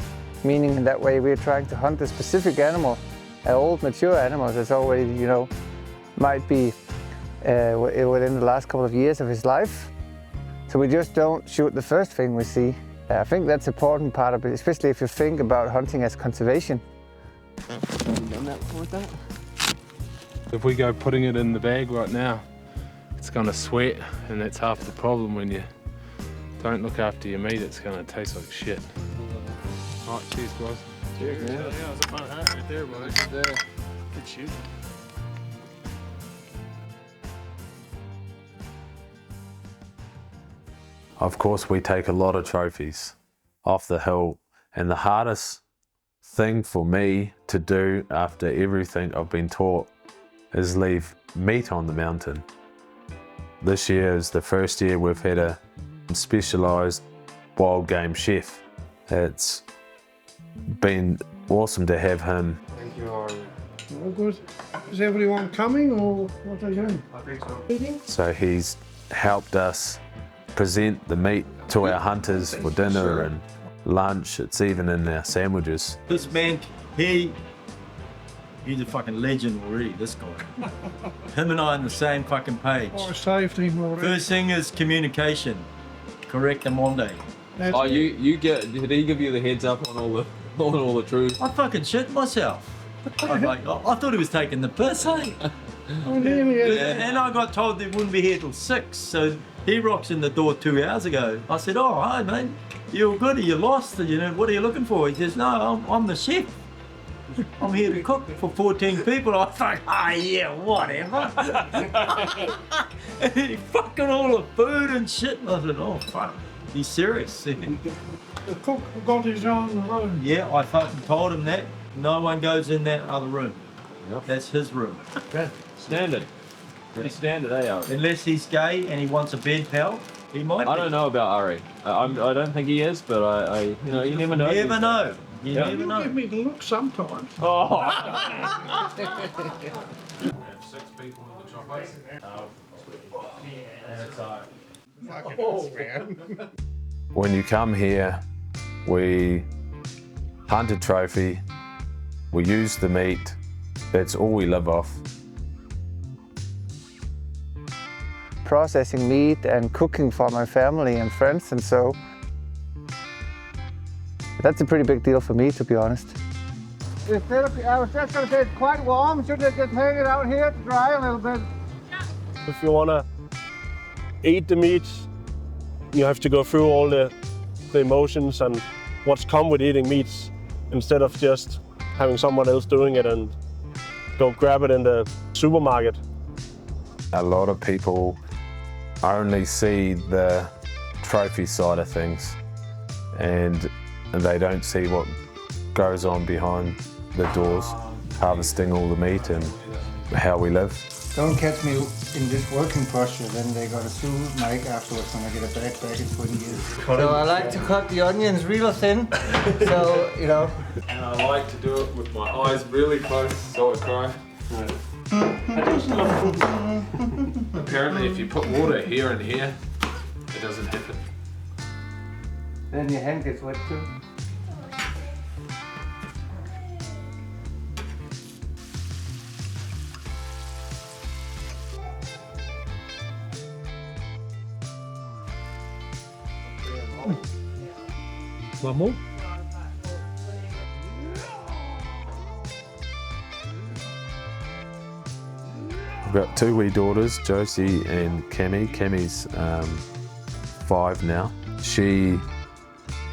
meaning in that way we're trying to hunt a specific animal. Old mature animals that's already, you know, might be within the last couple of years of his life. So we just don't shoot the first thing we see. I think that's an important part of it, especially if you think about hunting as conservation.
Have you done that before with that?
If we go putting it in the bag right now, it's going to sweat, and that's half the problem. When you don't look after your meat, it's going to taste like shit. All right, cheers, guys.
Cheers, man. Yeah, it was a fun hunt right there, boys. Good shoot.
Of course, we take a lot of trophies off the hill, and the hardest thing for me to do after everything I've been taught is leave meat on the mountain. This year is the first year we've had a specialised wild game chef. It's been awesome to have him.
Thank you, Ari. All good. Is everyone coming or what are you doing? I think so. Eating?
So he's helped us present the meat to our hunters for dinner and lunch. It's even in our sandwiches.
This man, he's a fucking legend already, this guy. Him and I on the same fucking page.
Oh, safety already.
First thing is communication. Correct them one day.
Oh, did he give you the heads up on all the truth?
I fucking shit myself. I thought he was taking the piss, hey? And I got told they wouldn't be here till 6, so he rocks in the door 2 hours ago. I said, oh, hi, mate. You're good, or you lost, you know, what are you looking for? He says, no, I'm the chef. I'm here to cook for 14 people. I thought, oh yeah, whatever. And he fucking all the food and shit. And I said, oh fuck, he's serious.
The cook got his own room.
Yeah, I fucking told him that. No one goes in that other room. Yep. That's his room.
Standard. Pretty standard, eh?
Unless he's gay and he wants a bed pal, he might be.
I don't know about Ari. I don't think he is, but you know, you never know.
You never know. You never know.
Give me the look sometimes.
Oh.
We have 6 people in the chopper. And it's
man.
When you come here, we hunt a trophy, we use the meat, that's all we live off.
Processing meat and cooking for my family and friends, and so that's a pretty big deal for me, to be honest. I was just going to say it's quite warm. Should I just hang it out here to dry a little bit?
If you want to eat the meat, you have to go through all the emotions and what's come with eating meats, instead of just having someone else doing it and go grab it in the supermarket.
A lot of people only see the trophy side of things, and they don't see what goes on behind the doors, harvesting all the meat and how we live.
Don't catch me in this working posture, then they got to sue Mike afterwards when I get a back in 20 years. So I like to cut the onions real thin, so, you know.
And I like to do it with my eyes really close so I cry. Apparently if you put water here and here, it doesn't happen.
Then your hand gets wet too.
One more?
I've got 2 wee daughters, Josie and Cammy. Cammy's 5 now. She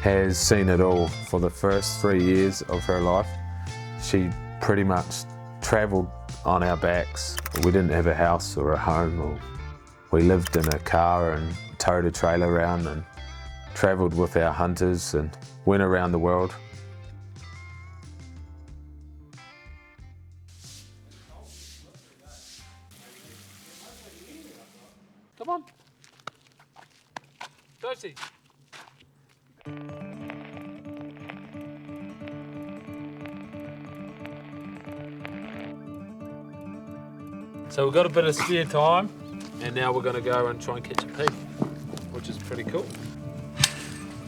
has seen it all for the first 3 years of her life. She pretty much travelled on our backs. We didn't have a house or a home. We lived in a car and towed a trailer around and travelled with our hunters and went around the world.
Come on. Josie. So we've got a bit of spare time, and now we're going to go and try and catch a pig, which is pretty cool.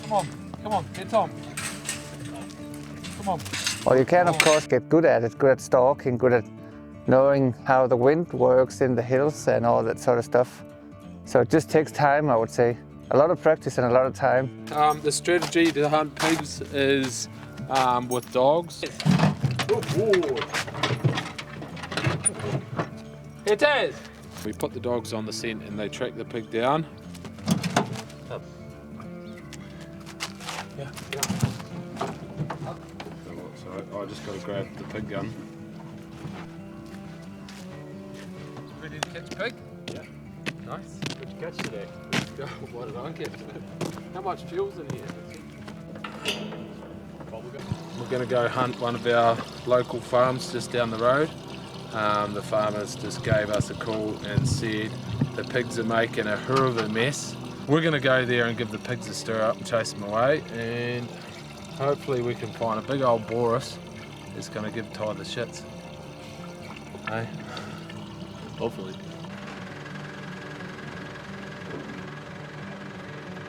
Come on, get Tom. Come on.
Well, you can, of course, get good at it, good at stalking, good at knowing how the wind works in the hills and all that sort of stuff. So it just takes time, I would say. A lot of practice and a lot of time.
The strategy to hunt pigs is with dogs. It is! We put the dogs on the scent and they track the pig down. Yeah. So I just got to grab the pig gun. Ready to catch a pig? Yeah. Nice. What'd you catch today? Let's go. What did I catch? How much fuel's in here? We're going to go hunt one of our local farms just down the road. The farmers just gave us a call and said the pigs are making a hell of a mess. We're going to go there and give the pigs a stir up and chase them away, and hopefully we can find a big old Boris that's going to give Ty the shits. Hey? Hopefully.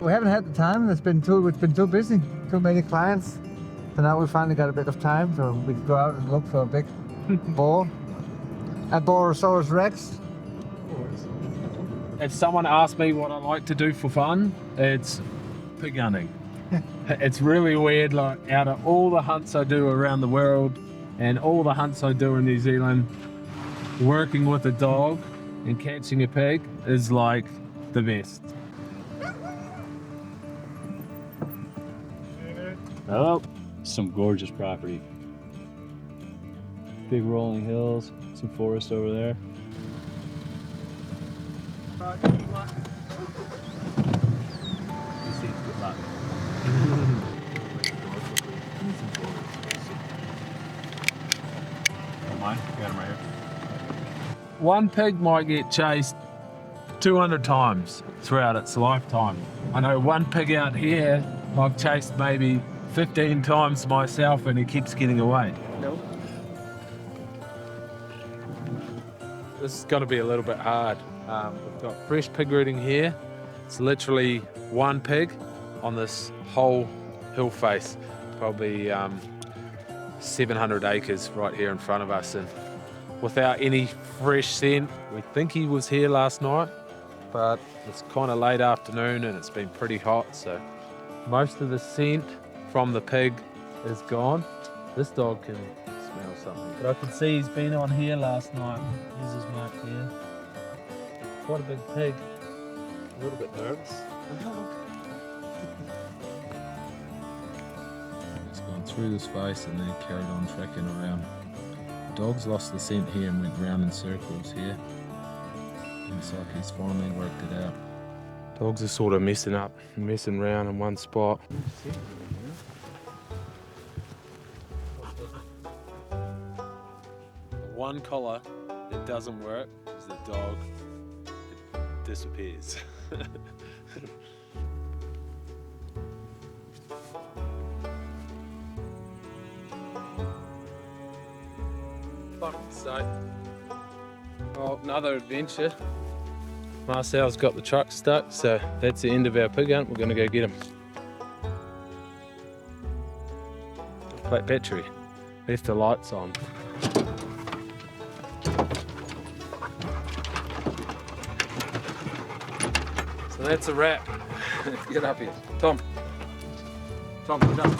We haven't had the time. It's been too busy, too many clients. So now we finally got a bit of time, so we can go out and look for a big boar. A Borosaurus Rex.
If someone asks me what I like to do for fun, it's pig hunting. It's really weird, like out of all the hunts I do around the world and all the hunts I do in New Zealand, working with a dog and catching a pig is like the best.
Hello. Some gorgeous property. Big rolling hills, some forest over there.
One pig might get chased 200 times throughout its lifetime. I know one pig out here I've chased maybe 15 times myself and he keeps getting away.
No.
This is going to be a little bit hard. We've got fresh pig rooting here. It's literally one pig on this whole hill face, probably 700 acres right here in front of us, and without any fresh scent. We think he was here last night, but it's kind of late afternoon and it's been pretty hot, so most of the scent from the pig is gone. This dog can smell something, but I can see he's been on here last night. Here's his mark here. Quite a big pig. A little bit nervous. It's gone through this face and then carried on tracking around. The dog's lost the scent here and went round in circles here. Looks like he's finally worked it out. Dogs are sort of messing around in one spot. One collar that doesn't work is the dog disappears. So, well, another adventure. Marcel's got the truck stuck, so that's the end of our pig hunt. We're going to go get him. Flat battery. Left the lights on. So that's a wrap. Get up here. Tom, get up.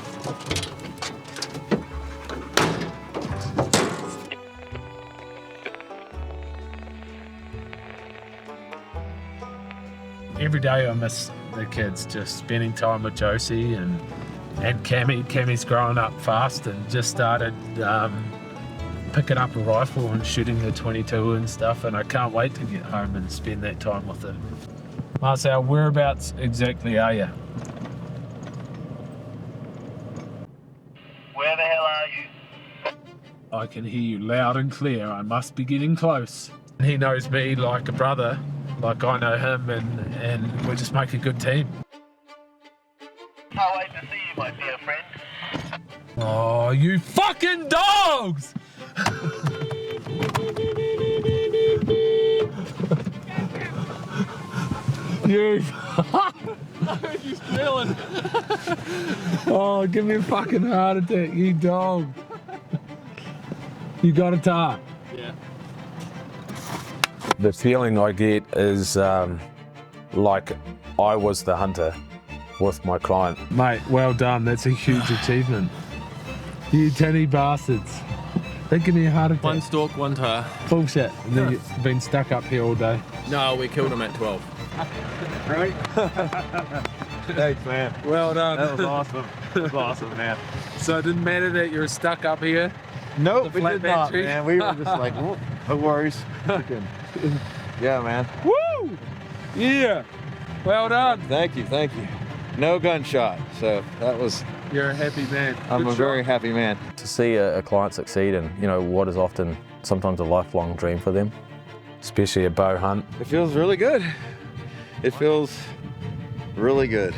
Every day I miss the kids, just spending time with Josie and Cammy. Cammy's growing up fast and just started picking up a rifle and shooting the 22 and stuff, and I can't wait to get home and spend that time with them. Marcel, whereabouts exactly are you?
Where the hell are you?
I can hear you loud and clear. I must be getting close. He knows me like a brother, like I know him, and we just make a good team.
Can't wait to see you, my dear friend.
Oh, you fucking dogs! You. You smelling? Oh, give me a fucking heart attack, you dog. You got a tar?
Yeah.
The feeling I get is like I was the hunter with my client.
Mate, well done. That's a huge achievement. You tinny bastards. They give me a heart attack.
One stalk, one tar.
Bullshit. And then you've been stuck up here all day.
No, we killed him at 12.
Right?
Thanks, man.
Well done.
That was awesome. That was awesome, man.
So it didn't matter that you were stuck up here?
Nope,
The
we
flat
did not,
battery?
man. We were just like, "Whoop, no worries. Yeah, man.
Woo! Yeah. Well done.
Thank you, thank you. No gunshot, so that was.
You're a happy man.
I'm
Good
a
shot.
very happy man.
To see a client succeed in, you know, what is often sometimes a lifelong dream for them.
Especially a bow hunt.
It feels really good. It feels really good.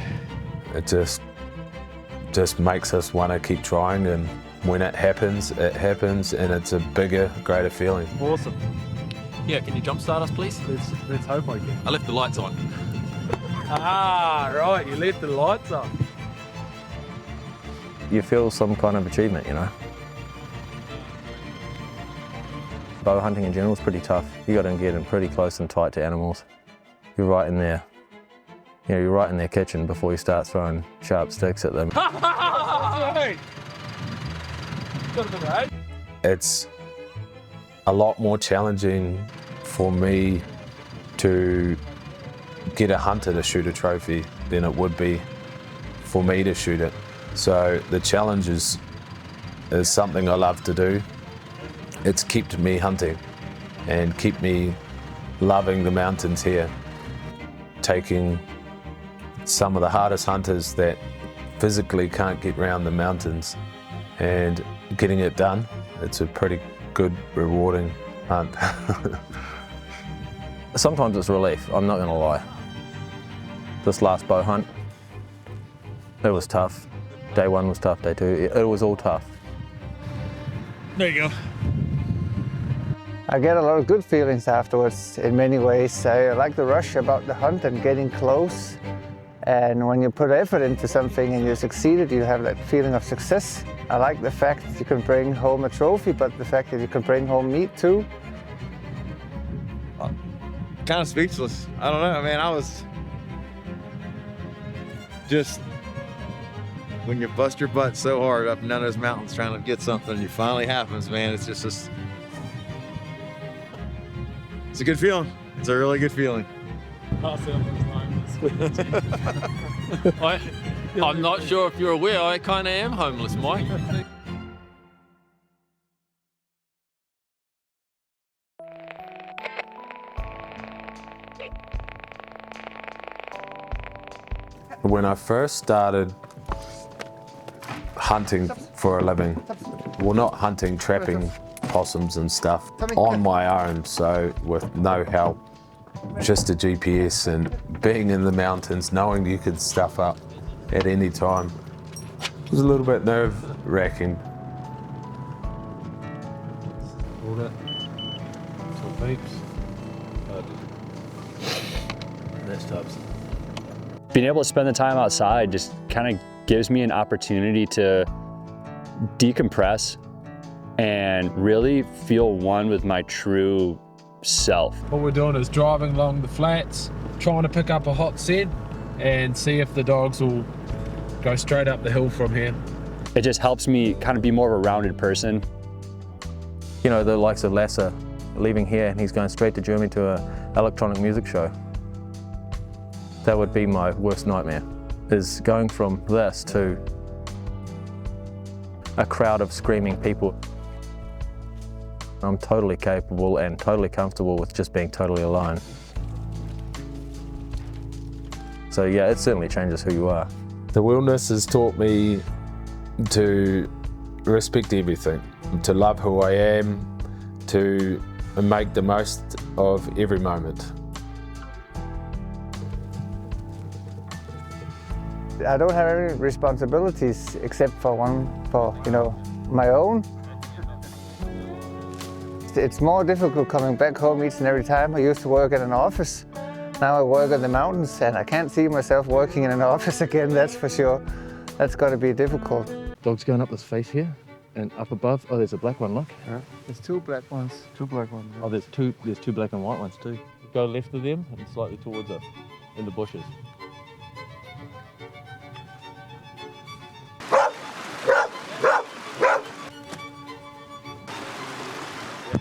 It just makes us want to keep trying, and when it happens, and it's a bigger, greater feeling.
Awesome.
Yeah, can you jumpstart us, please?
Let's hope I can.
I left the lights on.
Ah, right. You left the lights on.
You feel some kind of achievement, you know. Bow hunting in general is pretty tough. You got to get in pretty close and tight to animals. You're right in there. You know, you're right in their kitchen before you start throwing sharp sticks at them.
It's a lot more challenging for me to get a hunter to shoot a trophy than it would be for me to shoot it. So the challenge is something I love to do. It's kept me hunting and kept me loving the mountains here. Taking some of the hardest hunters that physically can't get around the mountains and getting it done. It's a pretty good, rewarding hunt.
Sometimes it's relief, I'm not gonna lie. This last bow hunt, it was tough. Day one was tough, day two, it was all tough.
There you go.
I get a lot of good feelings afterwards in many ways. I like the rush about the hunt and getting close. And when you put effort into something and you succeeded, you have that feeling of success. I like the fact that you can bring home a trophy, but the fact that you can bring home meat too.
Kind of speechless. I don't know, man. I was just, when you bust your butt so hard up and down those mountains trying to get something, it finally happens, man. It's just it's a good feeling. It's a really good feeling.
I'm not sure if you're aware, I kind of am homeless, Mike.
When I first started hunting for a living, well, not hunting, trapping possums and stuff on my own, so with no help, just a GPS and being in the mountains, knowing you could stuff up at any time, it was a little bit nerve-wracking.
Water. Some peeps. That's tops.
Being able to spend the time outside just kind of gives me an opportunity to decompress and really feel one with my true self.
What we're doing is driving along the flats, trying to pick up a hot scent and see if the dogs will go straight up the hill from here.
It just helps me kind of be more of a rounded person.
You know, the likes of Lasser leaving here and he's going straight to Germany to an electronic music show. That would be my worst nightmare, is going from this to a crowd of screaming people. I'm totally capable and totally comfortable with just being totally alone. So yeah, it certainly changes who you are.
The wilderness has taught me to respect everything, to love who I am, to make the most of every moment.
I don't have any responsibilities except for one for, you know, my own. It's more difficult coming back home each and every time. I used to work in an office. Now I work in the mountains and I can't see myself working in an office again, that's for sure. That's got to be difficult.
Dog's going up this face here and up above. Oh, there's a black one, look.
Yeah. There's two black ones.
Two black ones. Yeah. Oh, there's two black and white ones too. Go left of them and slightly towards us in the bushes.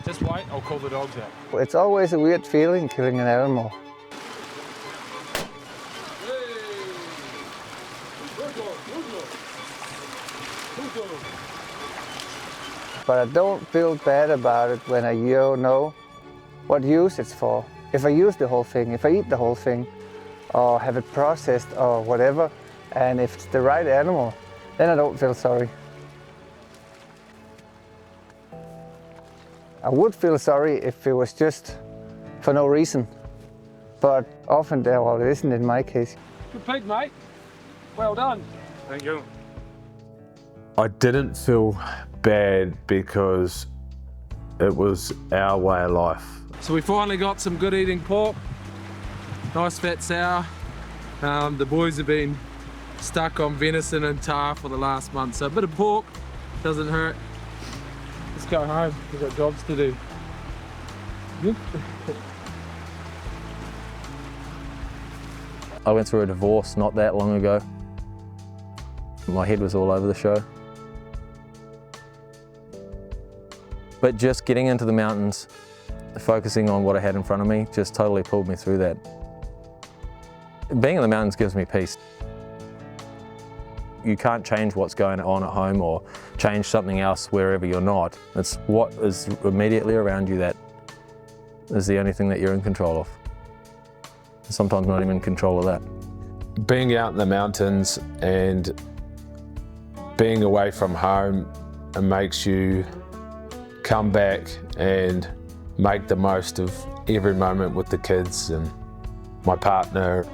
Just wait, I'll call the dogs out.
It's always a weird feeling killing an animal. But I don't feel bad about it when I know what use it's for. If I use the whole thing, if I eat the whole thing, or have it processed or whatever, and if it's the right animal, then I don't feel sorry. I would feel sorry if it was just for no reason, but often, well, it isn't in my case.
Good pig, mate. Well done. Thank you.
I didn't feel bad because it was our way of life.
So we finally got some good eating pork. Nice fat sour. The boys have been stuck on venison and tar for the last month, so a bit of pork doesn't hurt. Let's go home, we've got jobs to do.
I went through a divorce not that long ago. My head was all over the show. But just getting into the mountains, focusing on what I had in front of me, just totally pulled me through that. Being in the mountains gives me peace. You can't change what's going on at home or change something else wherever you're not. It's what is immediately around you that is the only thing that you're in control of. Sometimes not even in control of that.
Being out in the mountains and being away from home, it makes you come back and make the most of every moment with the kids and my partner.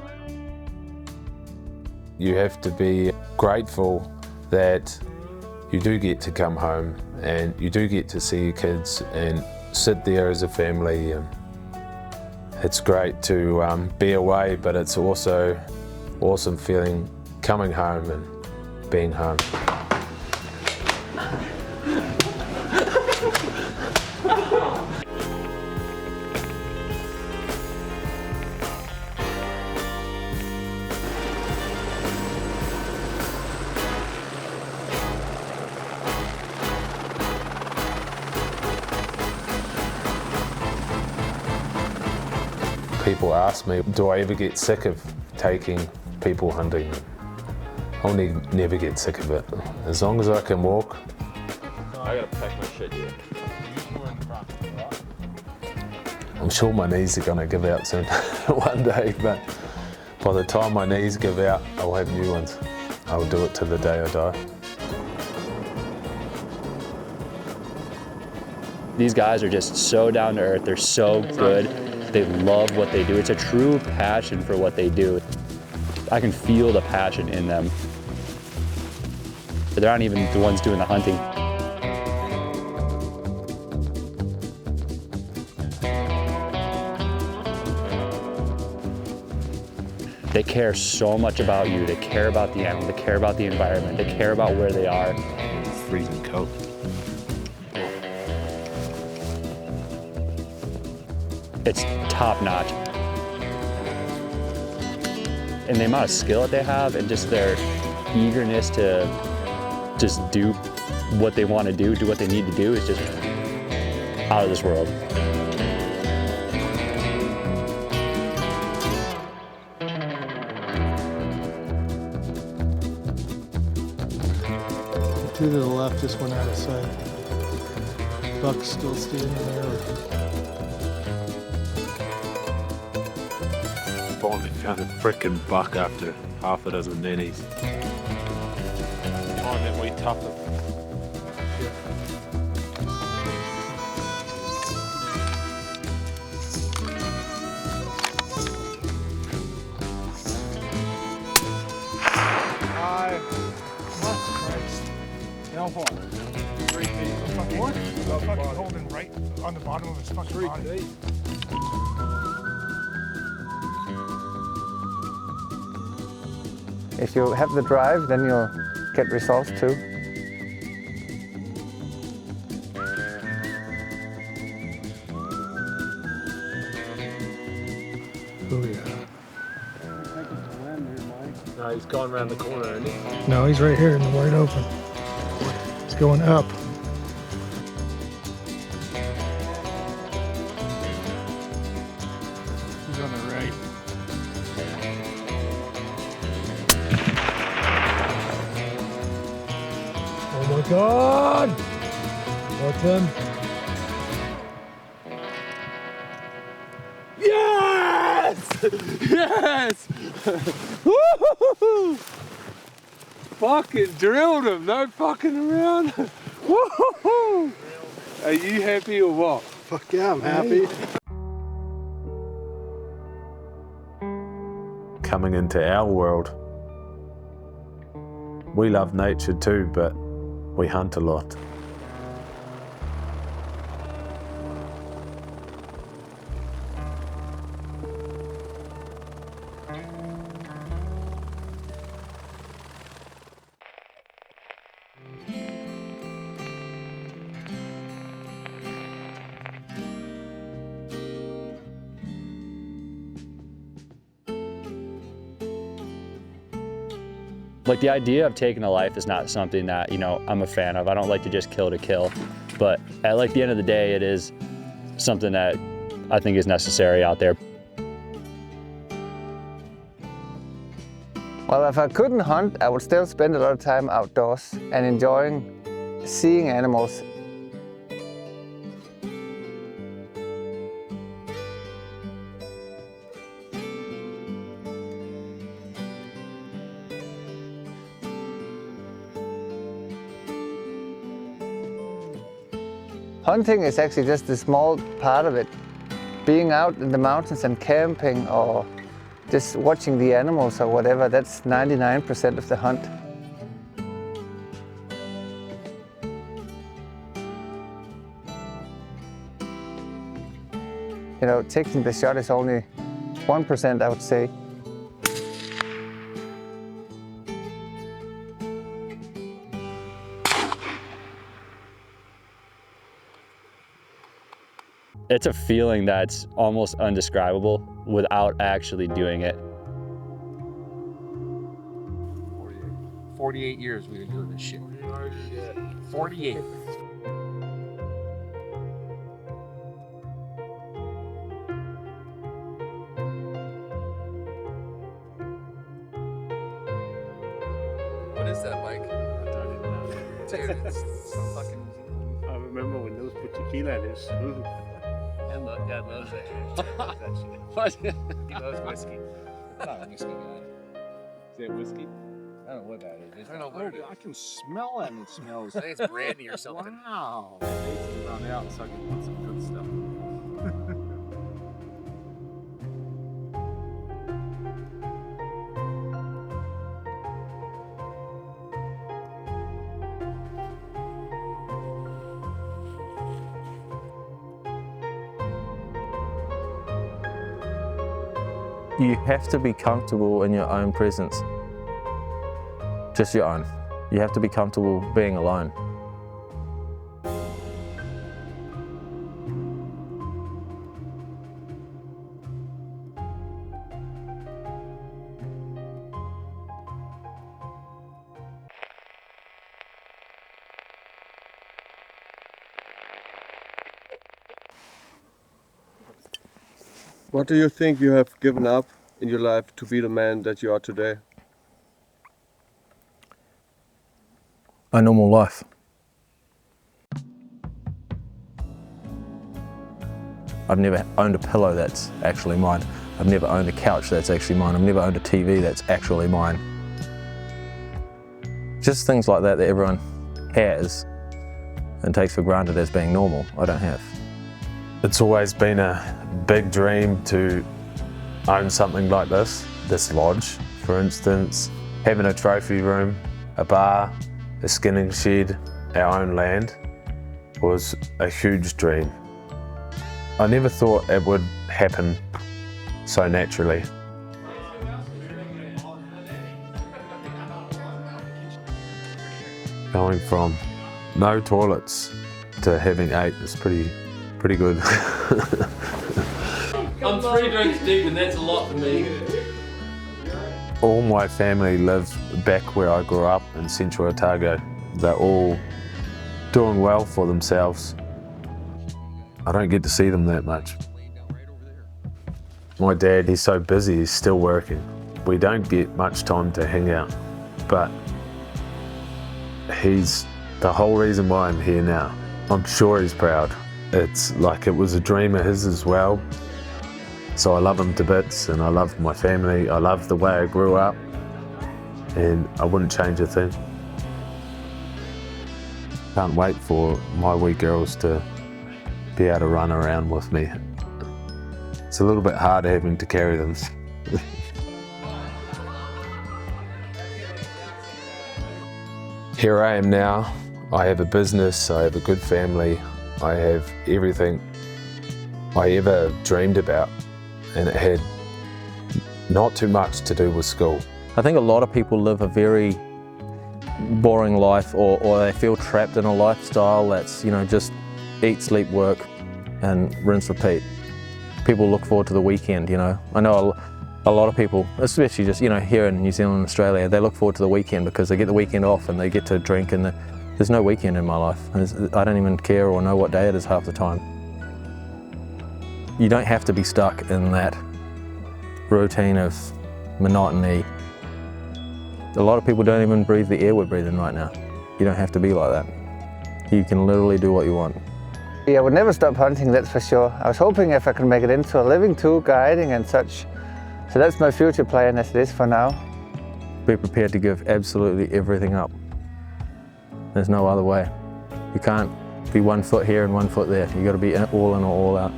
You have to be grateful that you do get to come home and you do get to see your kids and sit there as a family. And it's great to be away, but it's also awesome feeling coming home and being home. People ask me, do I ever get sick of taking people hunting? I'll never get sick of it. As long as I can walk.
I gotta pack my shit here.
I'm sure my knees are gonna give out soon one day, but by the time my knees give out, I'll have new ones. I'll do it to the day I die.
These guys are just so down to earth, they're so good. They love what they do. It's a true passion for what they do. I can feel the passion in them. They're not even the ones doing the hunting. They care so much about you. They care about the animal. They care about the environment. They care about where they are.
It's freezing cold.
It's top notch. And the amount of skill that they have and just their eagerness to just do what they want to do what they need to do is just out of this world.
The two to the left just went out of sight. Buck's still standing there.
Finally found a frickin' buck after half a dozen ninnies. Time that we tough it.
How far? 3 feet. What? Fucking holding right on the bottom of his fucking body.
If you have the drive, then you'll get results too.
Oh yeah.
No, he's gone around the corner, isn't he?
No, he's right here in the wide open. He's going up. He's on the right. Oh my God! What's him?
Yes! Yes! Woo-hoo-hoo-hoo! Fucking drilled him, no fucking around. Woo-hoo-hoo! Are you happy or what?
Fuck yeah, I'm happy.
Coming into our world, we love nature too, but we hunt a lot.
Like, the idea of taking a life is not something that, you know, I'm a fan of. I don't like to just kill to kill. But at like the end of the day, it is something that I think is necessary out there.
Well, if I couldn't hunt, I would still spend a lot of time outdoors and enjoying seeing animals. Hunting is actually just a small part of it. Being out in the mountains and camping or just watching the animals or whatever, that's 99% of the hunt. You know, taking the shot is only 1%, I would say.
It's a feeling that's almost undescribable without actually doing it.
48 years we've been doing this shit. 48.
What is that, Mike?
I don't even know.
Dude, it's so fucking...
I remember when those put tequila in this.
Dad loves that shit. What? He loves whiskey. I'm not a whiskey guy.
Is that whiskey?
I don't know what that is. I don't know what it is.
I can smell it and it smells.
I think it's brandy or something.
Wow.
It needs to run out so I can put some good stuff.
You have to be comfortable in your own presence. Just your own. You have to be comfortable being alone.
What do you think you have given up in your life to be the man that you are today?
A normal life. I've never owned a pillow that's actually mine. I've never owned a couch that's actually mine. I've never owned a TV that's actually mine. Just things like that that everyone has and takes for granted as being normal, I don't have.
It's always been a big dream to own something like this lodge, for instance, having a trophy room, a bar, a skinning shed, our own land was a huge dream. I never thought it would happen so naturally. Going from no toilets to having 8 is pretty good.
I'm 3 drinks deep and that's a lot for me.
All my family live back where I grew up in Central Otago. They're all doing well for themselves. I don't get to see them that much. My dad, he's so busy, he's still working. We don't get much time to hang out, but he's the whole reason why I'm here now. I'm sure he's proud. It's like it was a dream of his as well. So I love him to bits and I love my family. I love the way I grew up and I wouldn't change a thing. Can't wait for my wee girls to be able to run around with me. It's a little bit hard having to carry them. Here I am now. I have a business, I have a good family, I have everything I ever dreamed about, and it had not too much to do with school.
I think a lot of people live a very boring life, or they feel trapped in a lifestyle that's, you know, just eat, sleep, work, and rinse, repeat. People look forward to the weekend, you know. I know a lot of people, especially just, you know, here in New Zealand and Australia, they look forward to the weekend because they get the weekend off and they get to drink, and there's no weekend in my life. I don't even care or know what day it is half the time. You don't have to be stuck in that routine of monotony. A lot of people don't even breathe the air we're breathing right now. You don't have to be like that. You can literally do what you want.
Yeah, I would never stop hunting, that's for sure. I was hoping if I could make it into a living too, guiding and such. So that's my future plan as it is for now.
Be prepared to give absolutely everything up. There's no other way. You can't be 1 foot here and 1 foot there. You got to be all in or all out.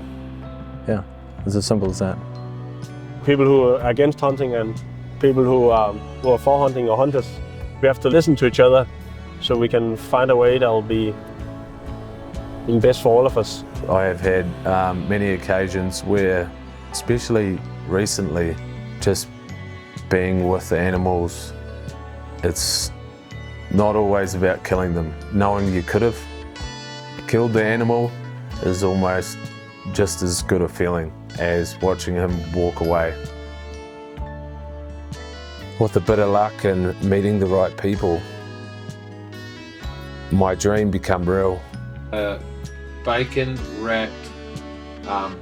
Yeah, it's as simple as that.
People who are against hunting and people who are for hunting or hunters, we have to listen to each other so we can find a way that will be best for all of us.
I have had many occasions where, especially recently, just being with the animals, it's not always about killing them. Knowing you could have killed the animal is almost just as good a feeling as watching him walk away. With a bit of luck and meeting the right people, my dream became real.
Bacon wrapped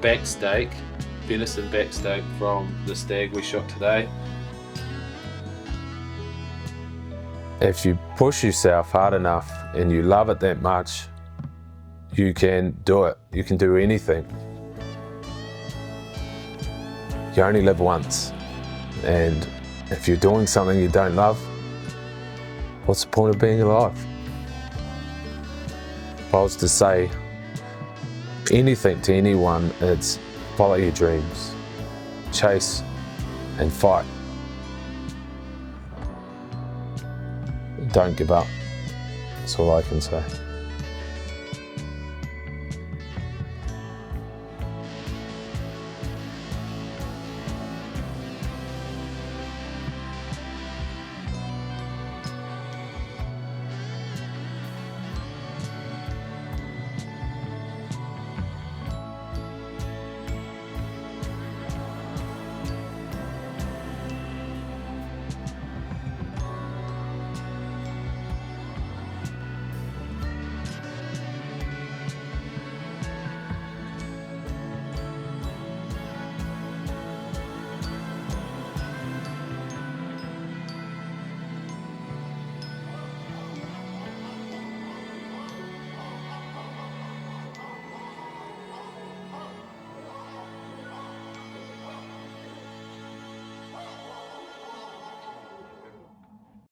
back steak, venison back steak from the stag we shot today.
If you push yourself hard enough and you love it that much, you can do it. You can do anything. You only live once, and if you're doing something you don't love, what's the point of being alive? If I was to say anything to anyone, it's follow your dreams, chase and fight. Don't give up. That's all I can say.